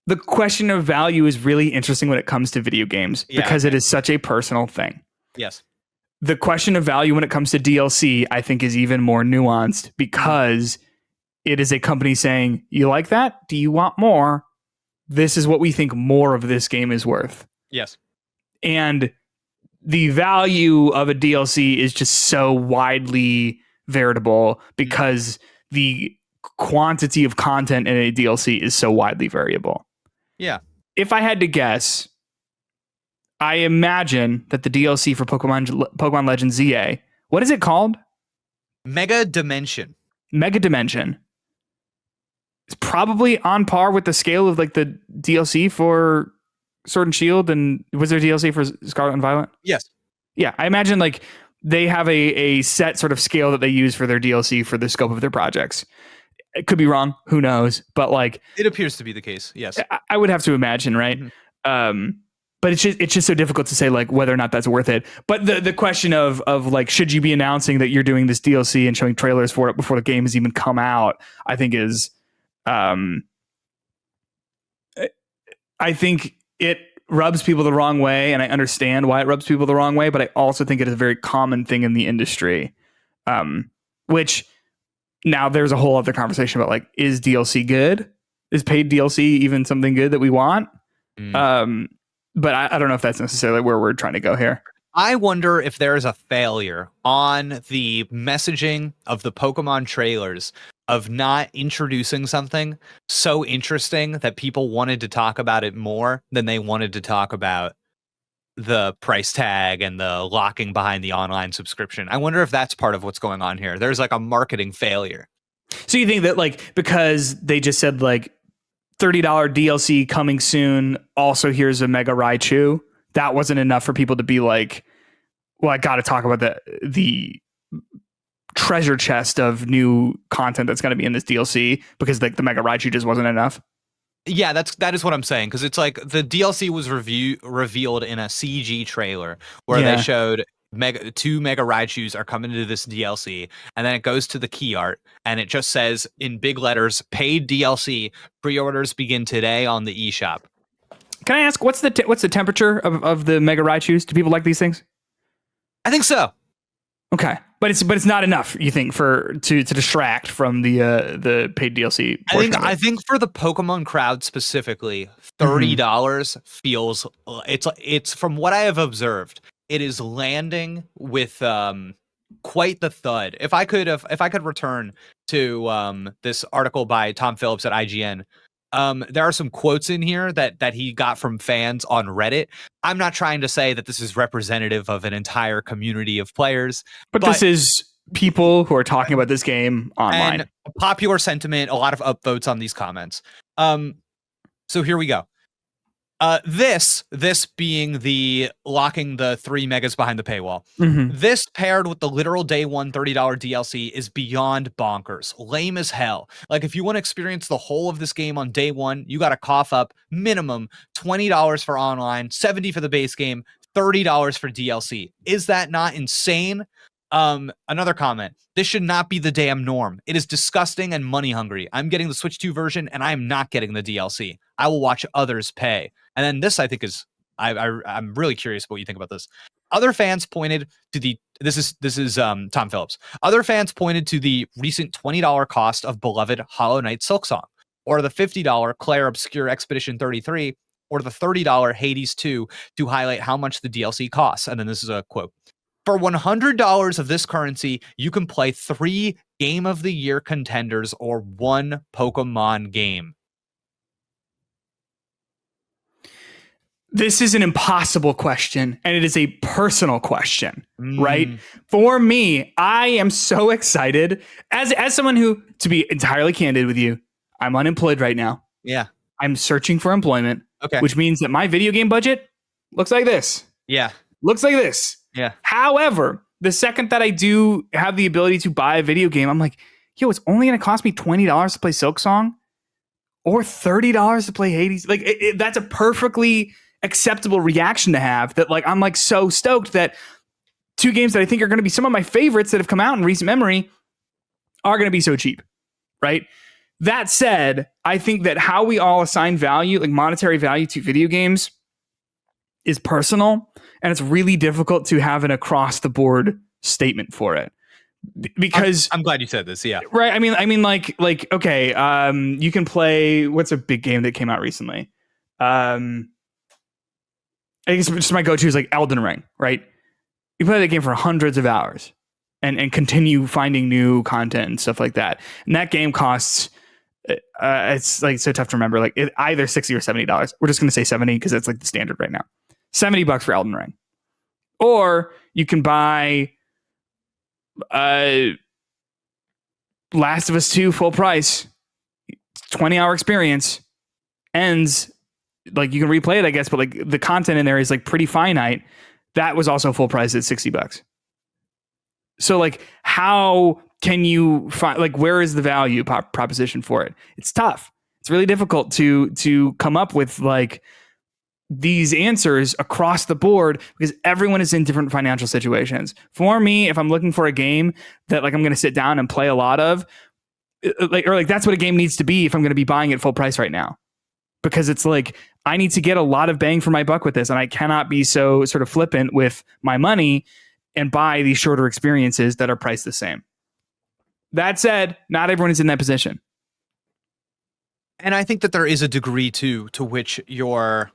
[SPEAKER 2] the question of value is really interesting when it comes to video games because it is such a personal thing.
[SPEAKER 1] Yes.
[SPEAKER 2] The question of value when it comes to DLC, I think, is even more nuanced because it is a company saying, you like that? Do you want more? This is what we think more of this game is worth.
[SPEAKER 1] Yes.
[SPEAKER 2] And the value of a DLC is just so widely variable because the quantity of content in a DLC is so widely variable.
[SPEAKER 1] Yeah.
[SPEAKER 2] If I had to guess, I imagine that the DLC for Pokemon Legends ZA, what is it called?
[SPEAKER 1] Mega Dimension.
[SPEAKER 2] Mega Dimension. It's probably on par with the scale of like the DLC for Sword and Shield, and was there DLC for Scarlet and Violet?
[SPEAKER 1] Yes.
[SPEAKER 2] Yeah, I imagine like they have a set sort of scale that they use for their DLC for the scope of their projects. It could be wrong, who knows? But like,
[SPEAKER 1] it appears to be the case. Yes,
[SPEAKER 2] I would have to imagine, right? Mm-hmm. But it's just so difficult to say like whether or not that's worth it. But the question of like, should you be announcing that you're doing this DLC and showing trailers for it before the game has even come out, I think is, I think it rubs people the wrong way, and I understand why it rubs people the wrong way, but I also think it is a very common thing in the industry, which now there's a whole other conversation about like, is DLC good? Is paid DLC even something good that we want? But I don't know if that's necessarily where we're trying to go here.
[SPEAKER 1] I wonder if there is a failure on the messaging of the Pokemon trailers of not introducing something so interesting that people wanted to talk about it more than they wanted to talk about the price tag and the locking behind the online subscription. I wonder if that's part of what's going on here. There's like a marketing failure.
[SPEAKER 2] So you think that like, because they just said like $30 DLC coming soon, also here's a Mega Raichu, that wasn't enough for people to be like, well, I got to talk about the treasure chest of new content that's going to be in this DLC, because like the Mega Raichu just wasn't enough?
[SPEAKER 1] Yeah, that is what I'm saying, because it's like the DLC was revealed in a CG trailer where they showed two Mega Raichus are coming to this DLC, and then it goes to the key art, and it just says in big letters, paid DLC, pre-orders begin today on the eShop.
[SPEAKER 2] Can I ask, what's the temperature of the Mega Raichus? Do people like these things?
[SPEAKER 1] I think so. Okay,
[SPEAKER 2] but it's not enough, you think, to distract from the paid DLC portion?
[SPEAKER 1] I think for the Pokemon crowd specifically, $30 feels it's from what I have observed, it is landing with quite the thud. If I could return to this article by Tom Phillips at IGN, there are some quotes in here that he got from fans on Reddit. I'm not trying to say that this is representative of an entire community of players,
[SPEAKER 2] but this is people who are talking about this game online.
[SPEAKER 1] And popular sentiment, a lot of upvotes on these comments. So here we go. This being the locking the 3 megas behind the paywall. This paired with the literal day one $30 DLC is beyond bonkers. Lame as hell. Like, if you want to experience the whole of this game on day one, you got to cough up minimum $20 for online, $70 for the base game, $30 for DLC. Is that not insane? Another comment. This should not be the damn norm. It is disgusting and money hungry. I'm getting the Switch 2 version and I am not getting the DLC. I will watch others pay. And then this, I think, is I'm really curious what you think about this. Other fans pointed to this is Tom Phillips. Other fans pointed to the recent $20 cost of beloved Hollow Knight Silksong, or the $50 Claire Obscure Expedition 33, or the $30 Hades 2 to highlight how much the DLC costs. And then this is a quote. For $100 of this currency, you can play 3 Game of the Year contenders or 1 Pokemon game.
[SPEAKER 2] This is an impossible question, and it is a personal question, right? For me, I am so excited. As someone who, to be entirely candid with you, I'm unemployed right now.
[SPEAKER 1] Yeah.
[SPEAKER 2] I'm searching for employment,
[SPEAKER 1] okay,
[SPEAKER 2] which means that my video game budget looks like this.
[SPEAKER 1] Yeah.
[SPEAKER 2] Looks like this.
[SPEAKER 1] Yeah.
[SPEAKER 2] However, The second that I do have the ability to buy a video game, I'm like, yo, it's only going to cost me $20 to play Silksong or $30 to play Hades. Like that's a perfectly acceptable reaction to have, that like I'm like so stoked that two games that I think are going to be some of my favorites that have come out in recent memory are going to be so cheap, right? That said, I think that how we all assign value, like monetary value to video games, is personal, and it's really difficult to have an across the board statement for it. Because
[SPEAKER 1] I'm glad you said this. Yeah.
[SPEAKER 2] right. I mean, like, okay. You can play, what's a big game that came out recently? I guess just my go-to is like Elden Ring, right? You play that game for hundreds of hours and continue finding new content and stuff like that. And that game costs, it's like so tough to remember, like either $60 or $70. We're just going to say 70 because that's like the standard right now. $70 for Elden Ring. Or you can buy Last of Us 2 full price, 20-hour experience, ends like you can replay it, I guess, but like the content in there is like pretty finite. That was also full price at $60. So like, how can you find, like, where is the value proposition for it? It's tough. It's really difficult to come up with like these answers across the board because everyone is in different financial situations. For me, if I'm looking for a game that like I'm going to sit down and play a lot of, like that's what a game needs to be if I'm going to be buying it full price right now. Because it's like, I need to get a lot of bang for my buck with this, and I cannot be so sort of flippant with my money and buy these shorter experiences that are priced the same. That said, not everyone is in that position.
[SPEAKER 1] And I think that there is a degree to which you're,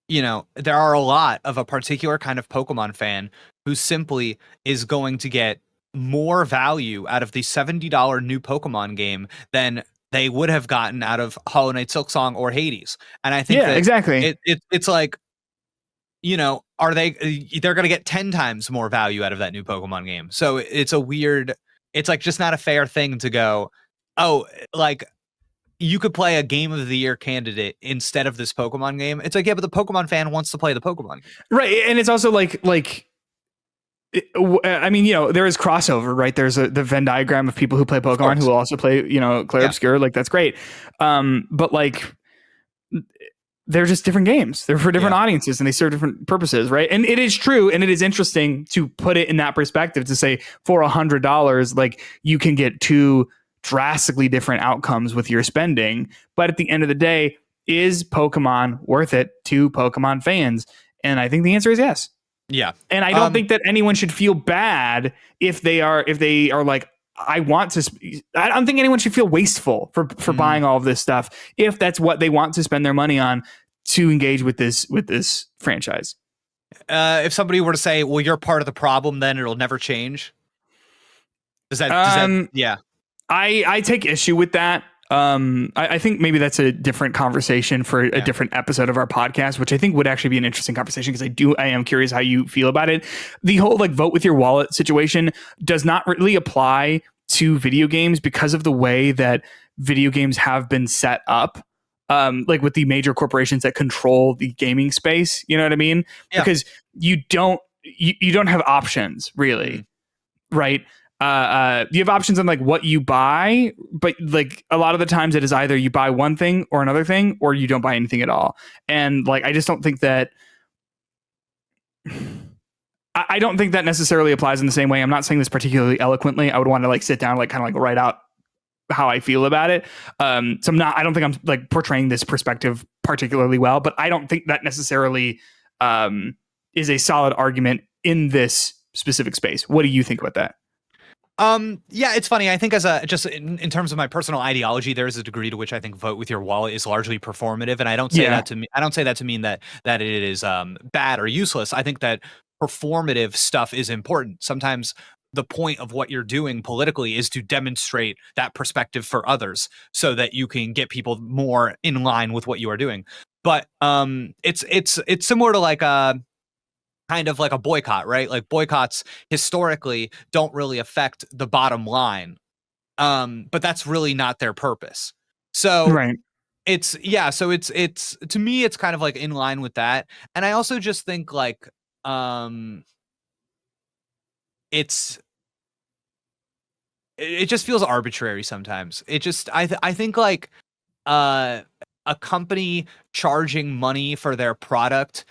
[SPEAKER 1] there are a lot of a particular kind of Pokemon fan who simply is going to get more value out of the $70 new Pokemon game than they would have gotten out of Hollow Knight Silksong or Hades. And I think that
[SPEAKER 2] exactly.
[SPEAKER 1] It's like, they're going to get 10 times more value out of that new Pokemon game. So it's it's like just not a fair thing to go, oh, like you could play a Game of the Year candidate instead of this Pokemon game. It's like, yeah, but the Pokemon fan wants to play the Pokemon game.
[SPEAKER 2] Right. And it's also like, I mean, there is crossover, right? There's the Venn diagram of people who play Pokemon who will also play, Clair Obscur. Like, that's great. But like, they're just different games. They're for different audiences and they serve different purposes, right? And it is true, and it is interesting to put it in that perspective to say for $100, like you can get two drastically different outcomes with your spending. But at the end of the day, is Pokemon worth it to Pokemon fans? And I think the answer is yes.
[SPEAKER 1] Yeah.
[SPEAKER 2] And I don't think that anyone should feel bad if they are like, I don't think anyone should feel wasteful for buying all of this stuff if that's what they want to spend their money on to engage with this franchise.
[SPEAKER 1] If somebody were to say, well, you're part of the problem, then it'll never change. Does that yeah.
[SPEAKER 2] I take issue with that. I think maybe that's a different conversation for a different episode of our podcast, which I think would actually be an interesting conversation because I am curious how you feel about it. The whole like vote with your wallet situation does not really apply to video games because of the way that video games have been set up. Like with the major corporations that control the gaming space, you know what I mean? Yeah. Because you don't have options really, right? You have options on like what you buy, but like a lot of the times it is either you buy one thing or another thing, or you don't buy anything at all. And like, I just don't think that, I don't think that necessarily applies in the same way. I'm not saying this particularly eloquently. I would want to like sit down, like kind of like write out how I feel about it. So I don't think I'm like portraying this perspective particularly well, but I don't think that necessarily is a solid argument in this specific space. What do you think about that?
[SPEAKER 1] Yeah, it's funny. I think just in terms of my personal ideology, there is a degree to which I think vote with your wallet is largely performative. And I don't say that to mean that it is bad or useless. I think that performative stuff is important. Sometimes the point of what you're doing politically is to demonstrate that perspective for others so that you can get people more in line with what you are doing. But it's similar to like kind of like a boycott, right? Like boycotts historically don't really affect the bottom line. But that's really not their purpose. So
[SPEAKER 2] right.
[SPEAKER 1] It's to me, it's kind of like in line with that. And I also just think like, it just feels arbitrary sometimes. I think like a company charging money for their product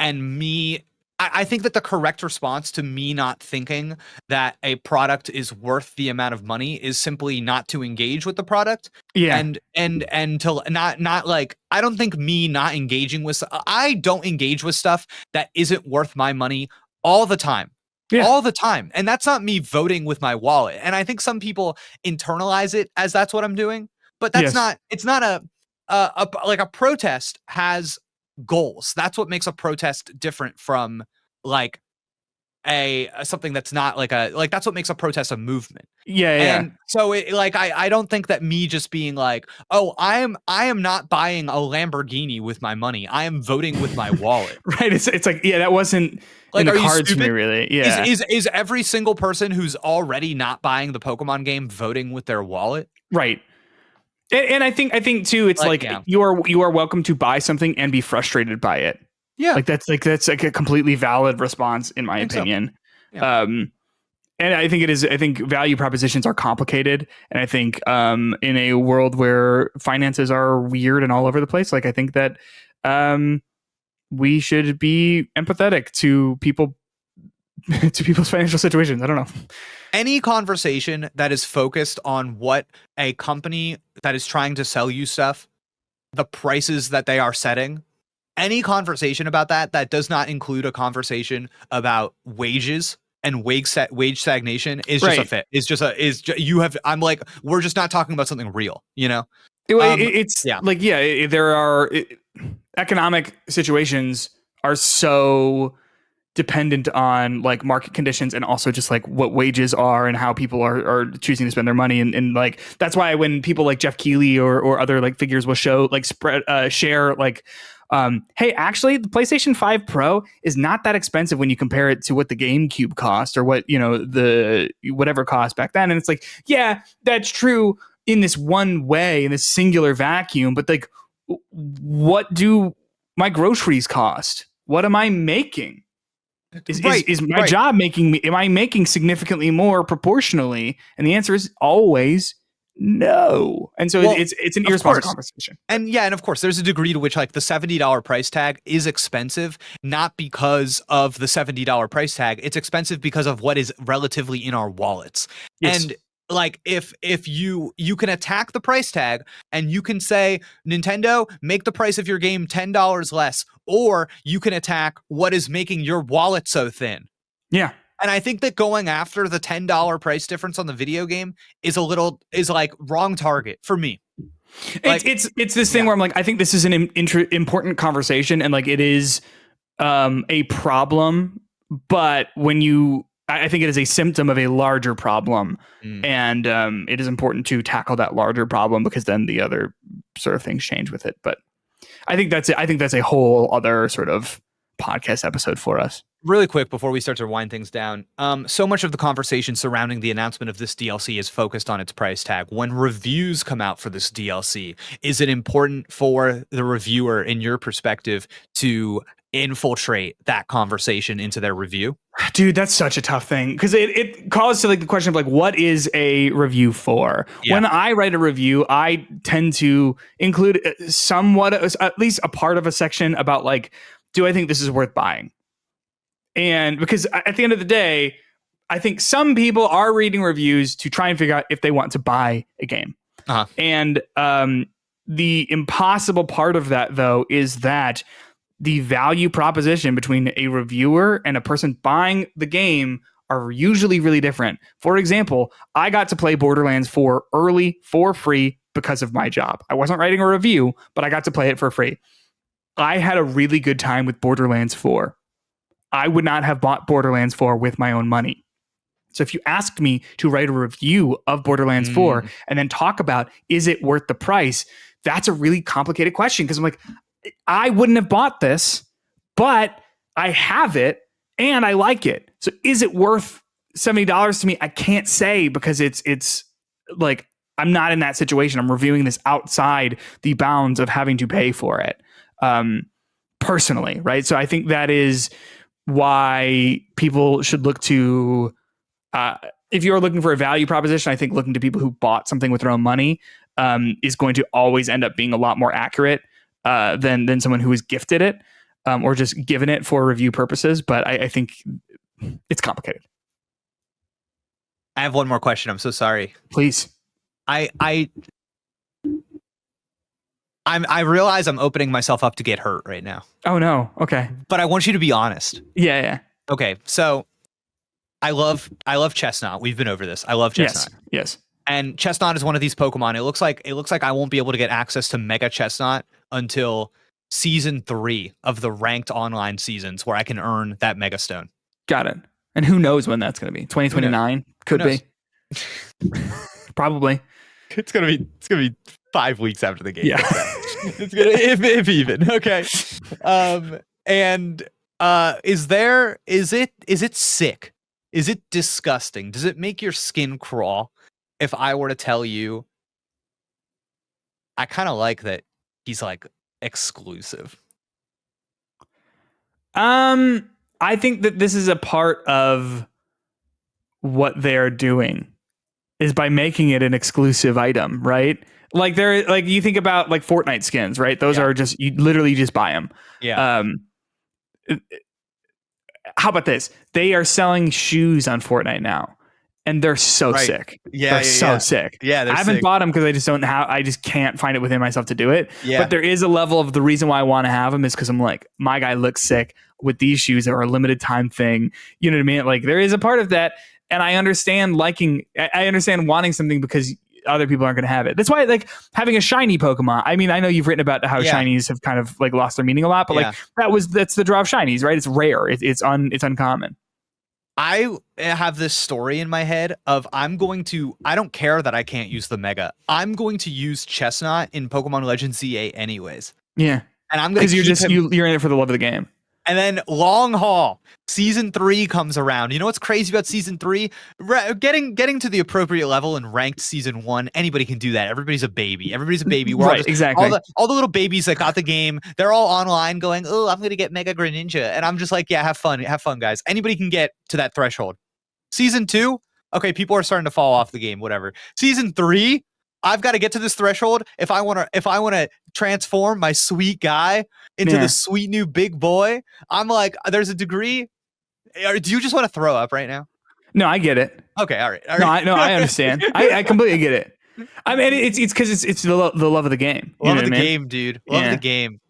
[SPEAKER 1] and me I think that the correct response to me not thinking that a product is worth the amount of money is simply not to engage with the product.
[SPEAKER 2] Yeah.
[SPEAKER 1] And to not like, I don't think me not engaging with, I don't engage with stuff that isn't worth my money all the time.
[SPEAKER 2] Yeah.
[SPEAKER 1] All the time. And that's not me voting with my wallet. And I think some people internalize it as that's what I'm doing, but that's not, it's not like a protest has goals. That's what makes a protest different from like a something that's not like that's what makes a protest a movement. And so I don't think that me just being like, oh, I am not buying a Lamborghini with my money, I am voting with my wallet.
[SPEAKER 2] Right. It's like, yeah, that wasn't like, in the cards for me, really. Yeah.
[SPEAKER 1] Is every single person who's already not buying the Pokemon game voting with their wallet?
[SPEAKER 2] Right. And I think too, it's like you are welcome to buy something and be frustrated by it.
[SPEAKER 1] Yeah.
[SPEAKER 2] That's a completely valid response, in my opinion. So. Yeah. And I think value propositions are complicated. And I think in a world where finances are weird and all over the place, like I think that we should be empathetic to people, to people's financial situations. I don't know.
[SPEAKER 1] Any conversation that is focused on what a company that is trying to sell you stuff, the prices that they are setting, any conversation about that does not include a conversation about wages and wage stagnation is just a fit. I'm like, we're just not talking about something real, you know?
[SPEAKER 2] There are economic situations are so dependent on like market conditions and also just like what wages are and how people are choosing to spend their money. And like, that's why when people like Jeff Keighley or other like figures will show like share like, hey, actually the PlayStation 5 Pro is not that expensive when you compare it to what the GameCube cost or what, the whatever cost back then. And it's like, yeah, that's true in this one way, in this singular vacuum. But like, what do my groceries cost? What am I making? Is my job am I making significantly more proportionally? And the answer is always no. And so it's an irresponsible conversation.
[SPEAKER 1] And of course, there's a degree to which like the $70 price tag is expensive, not because of the $70 price tag. It's expensive because of what is relatively in our wallets. Yes. And like if you can attack the price tag and you can say, Nintendo, make the price of your game $10 less, or you can attack what is making your wallet so thin.
[SPEAKER 2] Yeah.
[SPEAKER 1] And I think that going after the $10 price difference on the video game is like wrong target for me.
[SPEAKER 2] Like, it's this thing where I'm like, I think this is an important conversation and like it is a problem, but I think it is a symptom of a larger problem, and it is important to tackle that larger problem because then the other sort of things change with it. But I think that's a whole other sort of podcast episode for us.
[SPEAKER 1] Really quick before we start to wind things down, so much of the conversation surrounding the announcement of this DLC is focused on its price tag. When reviews come out for this DLC, is it important for the reviewer, in your perspective, to infiltrate that conversation into their review?
[SPEAKER 2] Dude, that's such a tough thing because it calls to like the question of like, what is a review for? Yeah. When I write a review, I tend to include somewhat, at least a part of a section about like, do I think this is worth buying? And because at the end of the day, I think some people are reading reviews to try and figure out if they want to buy a game. Uh-huh. And the impossible part of that, though, is that the value proposition between a reviewer and a person buying the game are usually really different. For example, I got to play Borderlands 4 early for free because of my job. I wasn't writing a review, but I got to play it for free. I had a really good time with Borderlands 4. I would not have bought Borderlands 4 with my own money. So if you asked me to write a review of Borderlands 4 and then talk about, is it worth the price? That's a really complicated question because I'm like, I wouldn't have bought this, but I have it and I like it. So is it worth $70 to me? I can't say because it's like, I'm not in that situation. I'm reviewing this outside the bounds of having to pay for it personally. Right. So I think that is why people should look to, if you're looking for a value proposition, I think looking to people who bought something with their own money is going to always end up being a lot more accurate than someone who was gifted it or just given it for review purposes. But I think it's complicated.
[SPEAKER 1] I have one more question. I'm so sorry.
[SPEAKER 2] Please.
[SPEAKER 1] I realize I'm opening myself up to get hurt right now.
[SPEAKER 2] Oh no. Okay.
[SPEAKER 1] But I want you to be honest.
[SPEAKER 2] Yeah.
[SPEAKER 1] Okay, so I love Chestnut. We've been over this. I love Chestnut.
[SPEAKER 2] Yes.
[SPEAKER 1] And Chestnut is one of these Pokemon. It looks like I won't be able to get access to Mega Chestnut until season 3 of the ranked online seasons where I can earn that Mega Stone.
[SPEAKER 2] Got it. And who knows when that's going to be? 2029 could be. Probably.
[SPEAKER 1] It's gonna be 5 weeks after the game.
[SPEAKER 2] Yeah.
[SPEAKER 1] It's gonna if even. Okay. Is it sick? Is it disgusting? Does it make your skin crawl if I were to tell you I kind of like that he's like exclusive?
[SPEAKER 2] I think that this is a part of what they're doing is by making it an exclusive item, right? Like you think about like Fortnite skins, right? Those are just, you literally just buy them.
[SPEAKER 1] Yeah.
[SPEAKER 2] How about this? They are selling shoes on Fortnite now, and they're so sick.
[SPEAKER 1] Yeah,
[SPEAKER 2] they're so sick.
[SPEAKER 1] Yeah,
[SPEAKER 2] I haven't bought them because I just can't find it within myself to do it. Yeah. But there is a level of the reason why I want to have them is because I'm like, my guy looks sick with these shoes that are a limited time thing. You know what I mean? Like there is a part of that. And I understand wanting something because other people aren't going to have it. That's why like having a shiny Pokemon. I mean, I know you've written about how shinies have kind of like lost their meaning a lot, but like that's the draw of shinies, right? It's rare. It's uncommon.
[SPEAKER 1] I have this story in my head of I don't care that I can't use the Mega. I'm going to use Chestnut in Pokemon Legends ZA anyways.
[SPEAKER 2] Yeah.
[SPEAKER 1] And I'm going to
[SPEAKER 2] you're in it for the love of the game.
[SPEAKER 1] And then long haul, season 3 comes around. You know what's crazy about season 3? Getting to the appropriate level in ranked season 1, anybody can do that. Everybody's a baby. We're
[SPEAKER 2] right, exactly.
[SPEAKER 1] All the little babies that got the game, they're all online going, oh, I'm going to get Mega Greninja. And I'm just like, yeah, have fun, guys. Anybody can get to that threshold. Season 2, okay, people are starting to fall off the game, whatever. Season 3, I've got to get to this threshold if I want to transform my sweet guy into the sweet new big boy. I'm like, there's a degree. Do you just want to throw up right now?
[SPEAKER 2] No, I get it.
[SPEAKER 1] Okay, all right.
[SPEAKER 2] No, I understand. I completely get it. I mean, it's because it's the love of the game.
[SPEAKER 1] Love of the game, dude. Love of the game.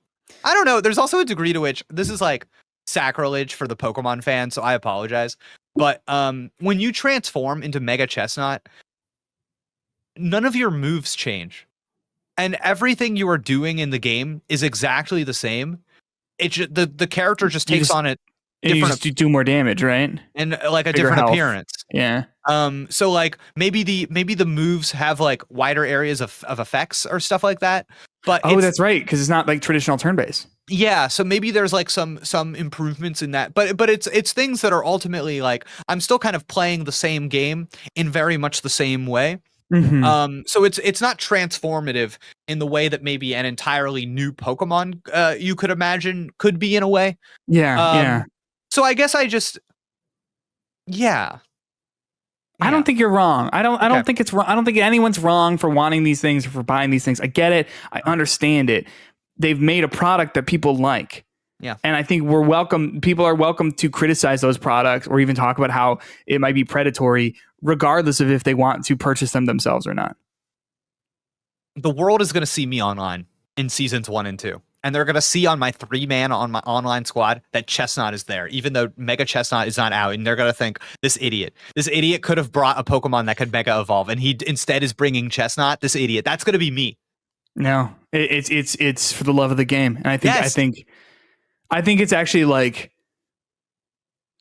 [SPEAKER 1] I don't know. There's also a degree to which this is like sacrilege for the Pokemon fan, so I apologize. But when you transform into Mega Chestnut, none of your moves change. And everything you are doing in the game is exactly the same. It's just, the character just takes on it different.
[SPEAKER 2] You do more damage, right?
[SPEAKER 1] And like a
[SPEAKER 2] bigger
[SPEAKER 1] different
[SPEAKER 2] health.
[SPEAKER 1] appearance.
[SPEAKER 2] Yeah.
[SPEAKER 1] So like maybe the moves have like wider areas of effects or stuff like that. But
[SPEAKER 2] that's right, because it's not like traditional turn based.
[SPEAKER 1] Yeah, so maybe there's like some improvements in that, but it's things that are ultimately like I'm still kind of playing the same game in very much the same way.
[SPEAKER 2] Mm-hmm.
[SPEAKER 1] So it's not transformative in the way that maybe an entirely new Pokemon you could imagine could be in a way.
[SPEAKER 2] Yeah.
[SPEAKER 1] So I guess I just I
[SPEAKER 2] don't think you're wrong. I don't think it's wrong. I don't think anyone's wrong for wanting these things or for buying these things. I get it. I understand it. They've made a product that people like.
[SPEAKER 1] Yeah.
[SPEAKER 2] And I think people are welcome to criticize those products or even talk about how it might be predatory, regardless of if they want to purchase them themselves or not.
[SPEAKER 1] The world is going to see me online in seasons 1 and 2. And they're going to see on my 3-man on my online squad that Chestnut is there, even though Mega Chestnut is not out. And they're going to think, this idiot could have brought a Pokemon that could Mega Evolve. And he instead is bringing Chestnut, this idiot. That's going to be me.
[SPEAKER 2] No, it's for the love of the game. And I think it's actually like,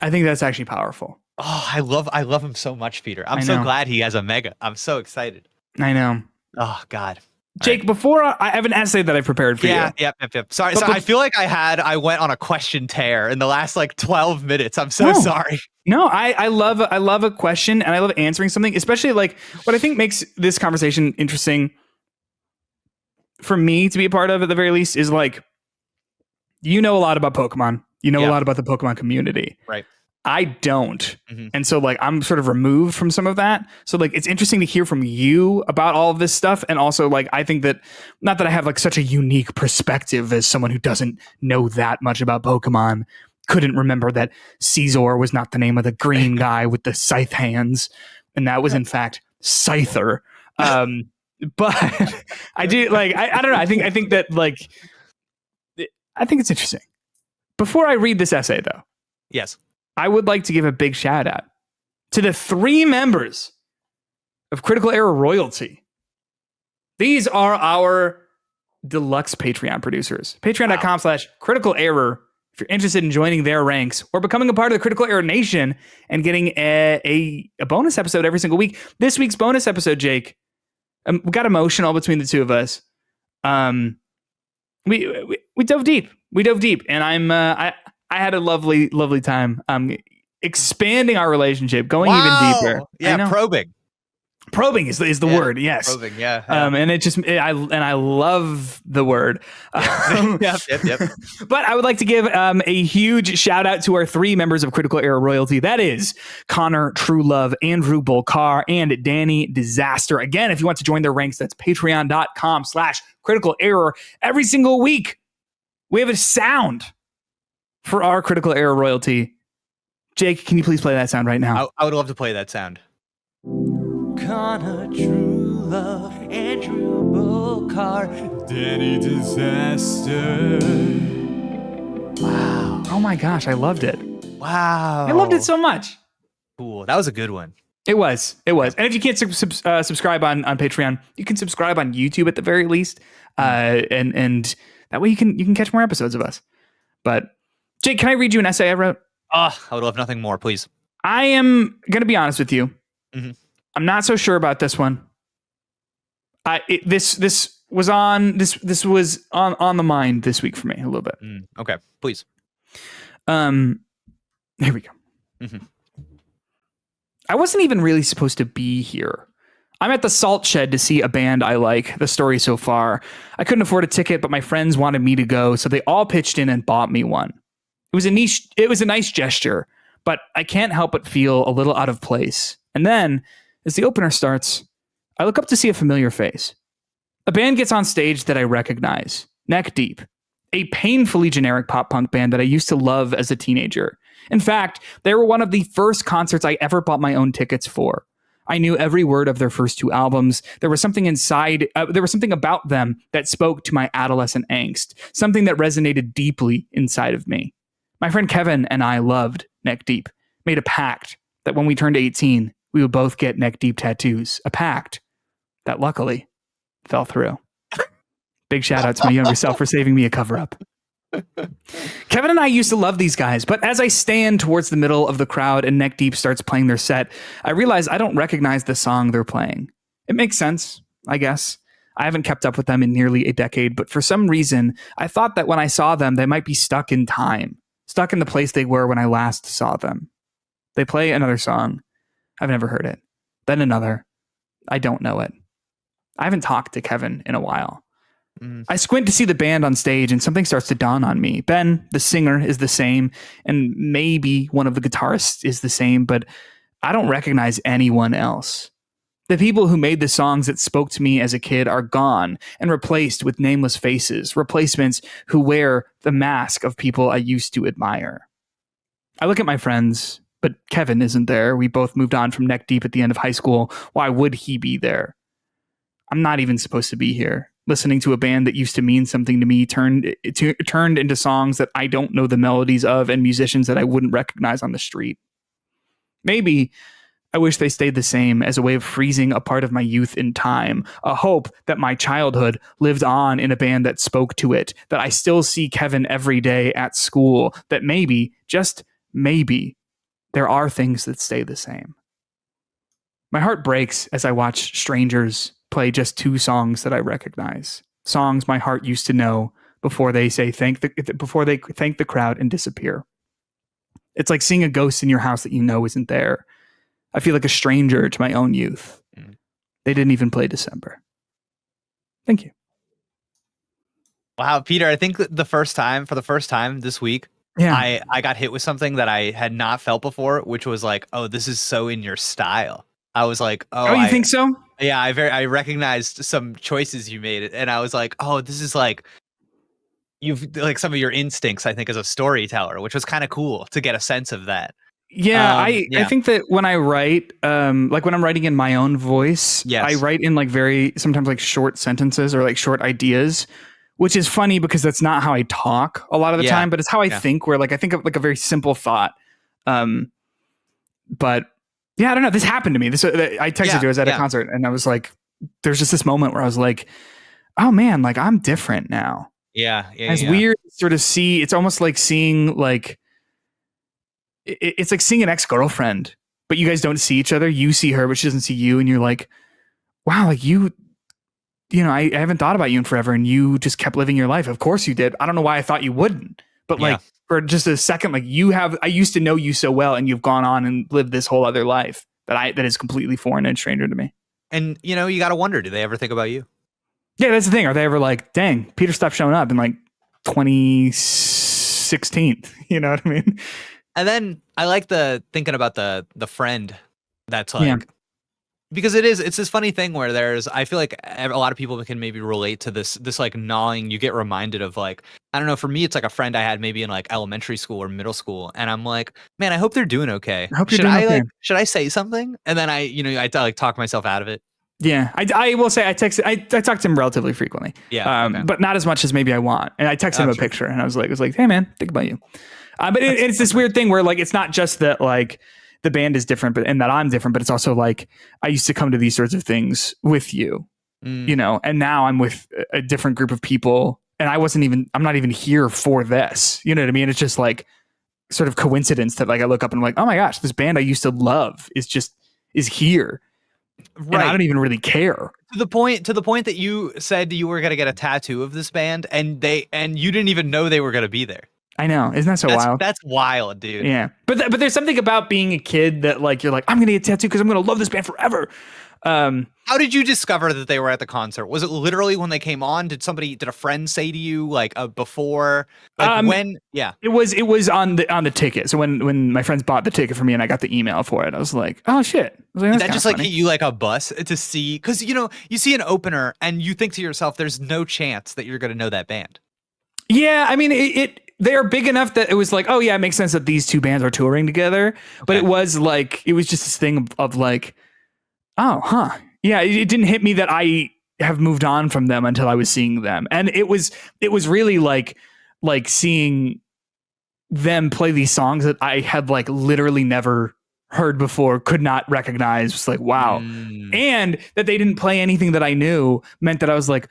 [SPEAKER 2] I think that's actually powerful.
[SPEAKER 1] Oh, I love him so much, Peter. I'm so glad he has a Mega. I'm so excited.
[SPEAKER 2] I know.
[SPEAKER 1] Oh God.
[SPEAKER 2] Jake, before I have an essay that I prepared for you.
[SPEAKER 1] Yep. Sorry. I feel like I went on a question tear in the last like 12 minutes. I'm so sorry.
[SPEAKER 2] No, I love a question and I love answering something, especially like what I think makes this conversation interesting for me to be a part of at the very least is like, you know a lot about Pokemon. You know
[SPEAKER 1] Yeah.
[SPEAKER 2] a lot about the Pokemon community.
[SPEAKER 1] Right.
[SPEAKER 2] I don't.
[SPEAKER 1] Mhm.
[SPEAKER 2] And so like I'm sort of removed from some of that. So like it's interesting to hear from you about all of this stuff. And also like I think that not that I have like such a unique perspective as someone who doesn't know that much about Pokemon, couldn't remember that Caesar was not the name of the green guy with the scythe hands. And that was in fact Scyther. But I do like I don't know. I think that like I think it's interesting. Before I read this essay though,
[SPEAKER 1] Yes.
[SPEAKER 2] I would like to give a big shout out to the 3 members of Critical Error Royalty. These are our deluxe Patreon producers. Patreon.com/Critical Error. If you're interested in joining their ranks or becoming a part of the Critical Error Nation and getting a bonus episode every single week. This week's bonus episode, Jake, we got emotional between the two of us. We dove deep. And I had a lovely time expanding our relationship, going even deeper.
[SPEAKER 1] Yeah,
[SPEAKER 2] Probing is the word. Yes.
[SPEAKER 1] Probing, yeah.
[SPEAKER 2] And I love the word.
[SPEAKER 1] Yep.
[SPEAKER 2] But I would like to give a huge shout out to our 3 members of Critical Error Royalty. That is Connor Truelove, Andrew Bolcar, and Danny Disaster. Again, if you want to join their ranks, that's patreon.com/Critical Error. Every single week, we have a sound for our Critical Error Royalty. Jake, can you please play that sound right now?
[SPEAKER 1] I would love to play that sound. Connor Truelove, Andrew Bolcar, Danny Disaster. Wow.
[SPEAKER 2] Oh my gosh, I loved it.
[SPEAKER 1] Wow.
[SPEAKER 2] I loved it so much.
[SPEAKER 1] Cool. That was a good one.
[SPEAKER 2] It was. And if you can't subscribe on Patreon, you can subscribe on YouTube at the very least. And that way you can catch more episodes of us. But Jake, can I read you an essay I wrote?
[SPEAKER 1] I would love nothing more, please.
[SPEAKER 2] I am going to be honest with you.
[SPEAKER 1] Mm-hmm.
[SPEAKER 2] I'm not so sure about this one. This was on the mind this week for me a little bit.
[SPEAKER 1] Okay, please.
[SPEAKER 2] Here we go.
[SPEAKER 1] Mm-hmm.
[SPEAKER 2] I wasn't even really supposed to be here. I'm at the Salt Shed to see a band I like. The story so far. I couldn't afford a ticket, but my friends wanted me to go, so they all pitched in and bought me one. It was a nice gesture, but I can't help but feel a little out of place. And then, as the opener starts, I look up to see a familiar face. A band gets on stage that I recognize, Neck Deep, a painfully generic pop punk band that I used to love as a teenager. In fact, they were one of the first concerts I ever bought my own tickets for. I knew every word of their first 2 albums. There was something about them that spoke to my adolescent angst, something that resonated deeply inside of me. My friend Kevin and I loved Neck Deep, made a pact that when we turned 18, we would both get Neck Deep tattoos, a pact that luckily fell through. Big shout out to my younger self for saving me a cover up. Kevin and I used to love these guys, but as I stand towards the middle of the crowd and Neck Deep starts playing their set, I realize I don't recognize the song they're playing. It makes sense, I guess. I haven't kept up with them in nearly a decade, but for some reason, I thought that when I saw them, they might be stuck in time, stuck in the place they were when I last saw them. They play another song. I've never heard it. Then another. I don't know it. I haven't talked to Kevin in a while. I squint to see the band on stage and something starts to dawn on me. Ben, the singer, is the same, and maybe one of the guitarists is the same, but I don't recognize anyone else. The people who made the songs that spoke to me as a kid are gone and replaced with nameless faces, replacements who wear the mask of people I used to admire. I look at my friends, but Kevin isn't there. We both moved on from Neck Deep at the end of high school. Why would he be there? I'm not even supposed to be here. Listening to a band that used to mean something to me turned into songs that I don't know the melodies of and musicians that I wouldn't recognize on the street. Maybe I wish they stayed the same as a way of freezing a part of my youth in time, a hope that my childhood lived on in a band that spoke to it, that I still see Kevin every day at school, that maybe, just maybe, there are things that stay the same. My heart breaks as I watch strangers play just 2 songs that I recognize. Songs my heart used to know before they thank the crowd and disappear. It's like seeing a ghost in your house that you know isn't there. I feel like a stranger to my own youth. They didn't even play December. Thank you.
[SPEAKER 1] Wow, Peter, I think for the first time this week,
[SPEAKER 2] Yeah.
[SPEAKER 1] I got hit with something that I had not felt before, which was like, oh, this is so in your style. I was like,
[SPEAKER 2] Oh, you think so?
[SPEAKER 1] yeah, I recognized some choices you made, and I was like, oh, this is like you've like some of your instincts, I think, as a storyteller, which was kind of cool to get a sense of that.
[SPEAKER 2] Yeah, I
[SPEAKER 1] Yeah.
[SPEAKER 2] think that when I write, like when I'm writing in my own voice,
[SPEAKER 1] Yes.
[SPEAKER 2] I write in like sometimes like short sentences or like short ideas, which is funny because that's not how I talk a lot of the
[SPEAKER 1] Yeah.
[SPEAKER 2] time, but it's how I
[SPEAKER 1] Yeah.
[SPEAKER 2] think, where like I think of like a very simple thought. But yeah, I don't know. This happened to me. I texted you. I was at a concert and I was like, there's just this moment where I was like, oh man, like I'm different now.
[SPEAKER 1] Yeah.
[SPEAKER 2] It's weird to sort of see. It's almost like seeing like, it's like seeing an ex-girlfriend, but you guys don't see each other. You see her, but she doesn't see you. And you're like, wow, like you know, I haven't thought about you in forever. And you just kept living your life. Of course you did. I don't know why I thought you wouldn't, but like for just a second, like I used to know you so well and you've gone on and lived this whole other life that is completely foreign and stranger to me.
[SPEAKER 1] And you know, you got to wonder, do they ever think about you?
[SPEAKER 2] Yeah, that's the thing. Are they ever like, dang, Peter stopped showing up in like 2016? You know what I mean?
[SPEAKER 1] And then I like thinking about the friend that's like, because it's this funny thing where I feel like a lot of people can maybe relate to this like gnawing. You get reminded of like, I don't know, for me, it's like a friend I had maybe in like elementary school or middle school. And I'm like, man, I hope they're doing okay.
[SPEAKER 2] I hope you're doing okay.
[SPEAKER 1] Should I say something? And then I like talk myself out of it.
[SPEAKER 2] Yeah, I will say I talk to him relatively frequently.
[SPEAKER 1] Yeah.
[SPEAKER 2] But not as much as maybe I want. And I texted him a picture and I was like, hey man, think about you. But it's this weird thing where like, it's not just that like the band is different, and that I'm different, but it's also like, I used to come to these sorts of things with you, you know, and now I'm with a different group of people and I'm not even here for this, you know what I mean? It's just like sort of coincidence that like, I look up and I'm like, oh my gosh, this band I used to love is here. Right. And I don't even really care.
[SPEAKER 1] To the point that you said you were going to get a tattoo of this band and you didn't even know they were going to be there.
[SPEAKER 2] I know. Isn't that so wild?
[SPEAKER 1] That's wild, dude.
[SPEAKER 2] Yeah. But there's something about being a kid that like, you're like, I'm going to get a tattoo because I'm going to love this band forever.
[SPEAKER 1] How did you discover that they were at the concert? Was it literally when they came on? Did a friend say to you like before? Like when? Yeah.
[SPEAKER 2] It was on the ticket. So when my friends bought the ticket for me and I got the email for it, I was like, oh shit. I was like,
[SPEAKER 1] did that just like hit you like a bus to see? Because you know, you see an opener and you think to yourself, there's no chance that you're going to know that band.
[SPEAKER 2] Yeah, I mean, they are big enough that it was like, oh yeah, it makes sense that these two bands are touring together. But it was just this thing of like, oh, huh. Yeah, it didn't hit me that I have moved on from them until I was seeing them. And it was really like seeing them play these songs that I had like literally never heard before, could not recognize. Was like, wow. And that they didn't play anything that I knew meant that I was like,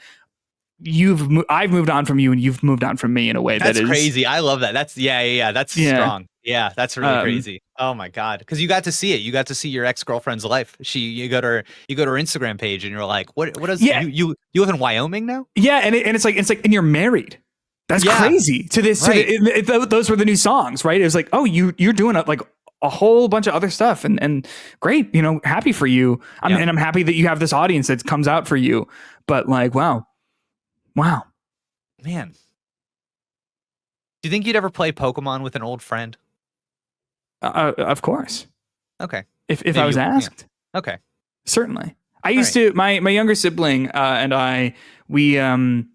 [SPEAKER 2] I've moved on from you and you've moved on from me in a way
[SPEAKER 1] that's
[SPEAKER 2] that is
[SPEAKER 1] crazy. I love that. That's that's strong. Yeah, that's really crazy. Oh my God. Because you got to see it. You got to see your ex-girlfriend's life. You go to her Instagram page and you're like, what is you live in Wyoming now?
[SPEAKER 2] Yeah, and it's like and you're married. That's crazy. To this, right. Those were the new songs, right? It was like, oh, you're doing a whole bunch of other stuff and great, you know, happy for you. And I'm happy that you have this audience that comes out for you. But like, wow.
[SPEAKER 1] Man. Do you think you'd ever play Pokemon with an old friend?
[SPEAKER 2] Of course.
[SPEAKER 1] Okay.
[SPEAKER 2] If I was asked.
[SPEAKER 1] Yeah. Okay.
[SPEAKER 2] Certainly. I used to, my younger sibling and I, they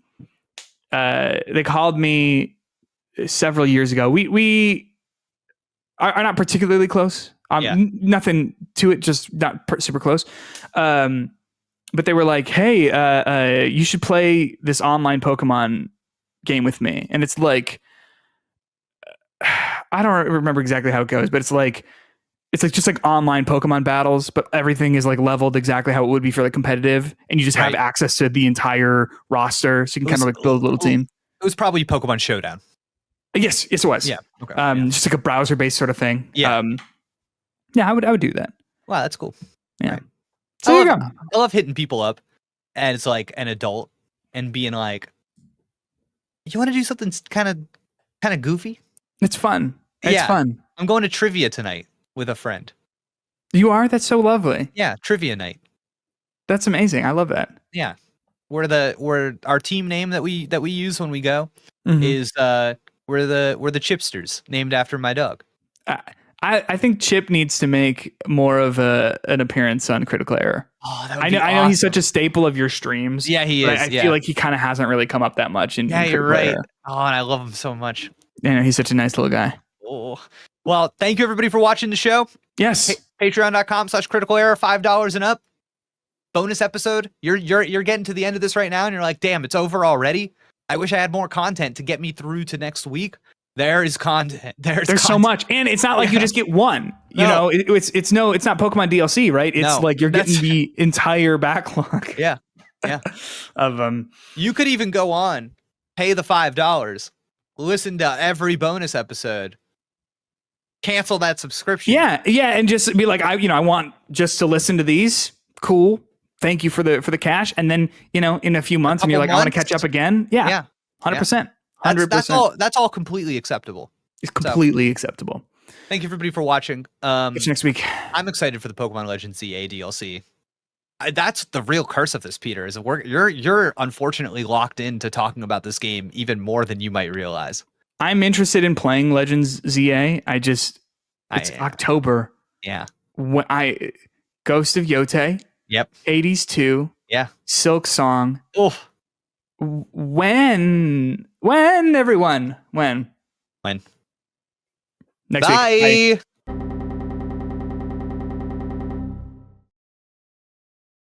[SPEAKER 2] called me several years ago. We are not particularly close. Nothing to it, just not super close. But they were like, hey, you should play this online Pokemon game with me. And it's like, I don't remember exactly how it goes, but it's like just like online Pokemon battles, but everything is like leveled exactly how it would be for like competitive. And you just have access to the entire roster. So you can kind of like build a little team.
[SPEAKER 1] It was probably Pokemon Showdown.
[SPEAKER 2] Yes, it was.
[SPEAKER 1] Yeah. Okay.
[SPEAKER 2] Just like a browser based sort of thing.
[SPEAKER 1] Yeah.
[SPEAKER 2] I would do that.
[SPEAKER 1] Wow. That's cool.
[SPEAKER 2] Yeah.
[SPEAKER 1] Right.
[SPEAKER 2] So there you go.
[SPEAKER 1] I love hitting people up as like an adult and being like, you want to do something kind of goofy?
[SPEAKER 2] It's fun. It's fun.
[SPEAKER 1] I'm going to trivia tonight with a friend.
[SPEAKER 2] You are? That's so lovely.
[SPEAKER 1] Yeah, trivia night.
[SPEAKER 2] That's amazing. I love that.
[SPEAKER 1] Yeah. We're our team name that we use when we go is We're the chipsters, named after my dog.
[SPEAKER 2] I think Chip needs to make more of an appearance on Critical Error.
[SPEAKER 1] Oh, that would
[SPEAKER 2] I
[SPEAKER 1] be
[SPEAKER 2] know
[SPEAKER 1] awesome.
[SPEAKER 2] he's such a staple of your streams.
[SPEAKER 1] Yeah, he is.
[SPEAKER 2] I feel like he kind of hasn't really come up that much in
[SPEAKER 1] you're
[SPEAKER 2] Critical
[SPEAKER 1] right.
[SPEAKER 2] Error.
[SPEAKER 1] Oh, and I love him so much.
[SPEAKER 2] Yeah, he's such a nice little guy.
[SPEAKER 1] Oh, well, thank you everybody for watching the show.
[SPEAKER 2] Yes.
[SPEAKER 1] Patreon.com/critical error, $5 and up. Bonus episode. You're getting to the end of this right now, and you're like, damn, it's over already. I wish I had more content to get me through to next week. There is content. There's
[SPEAKER 2] so much, and it's not like you just get one. You know, it's not Pokemon DLC, right? It's like you're getting the entire backlog.
[SPEAKER 1] Yeah.
[SPEAKER 2] of
[SPEAKER 1] You could even go on, pay the $5, listen to every bonus episode, cancel that subscription.
[SPEAKER 2] Yeah, and just be like, I want just to listen to these. Cool. Thank you for the cash, and then in a few months, and you're like, I want to catch up again. Yeah. 100%. 100%.
[SPEAKER 1] That's all completely acceptable.
[SPEAKER 2] It's completely acceptable.
[SPEAKER 1] Thank you everybody for watching.
[SPEAKER 2] Catch you next week.
[SPEAKER 1] I'm excited for the Pokemon Legends ZA DLC. That's the real curse of this, Peter. Is you're unfortunately locked into talking about this game even more than you might realize.
[SPEAKER 2] I'm interested in playing Legends ZA. It's October.
[SPEAKER 1] Yeah.
[SPEAKER 2] Ghost of Yote.
[SPEAKER 1] Yep.
[SPEAKER 2] 80s 2.
[SPEAKER 1] Yeah.
[SPEAKER 2] Silk Song.
[SPEAKER 1] Oh.
[SPEAKER 2] When everyone? When?
[SPEAKER 1] Next
[SPEAKER 2] Bye.
[SPEAKER 1] week. Bye.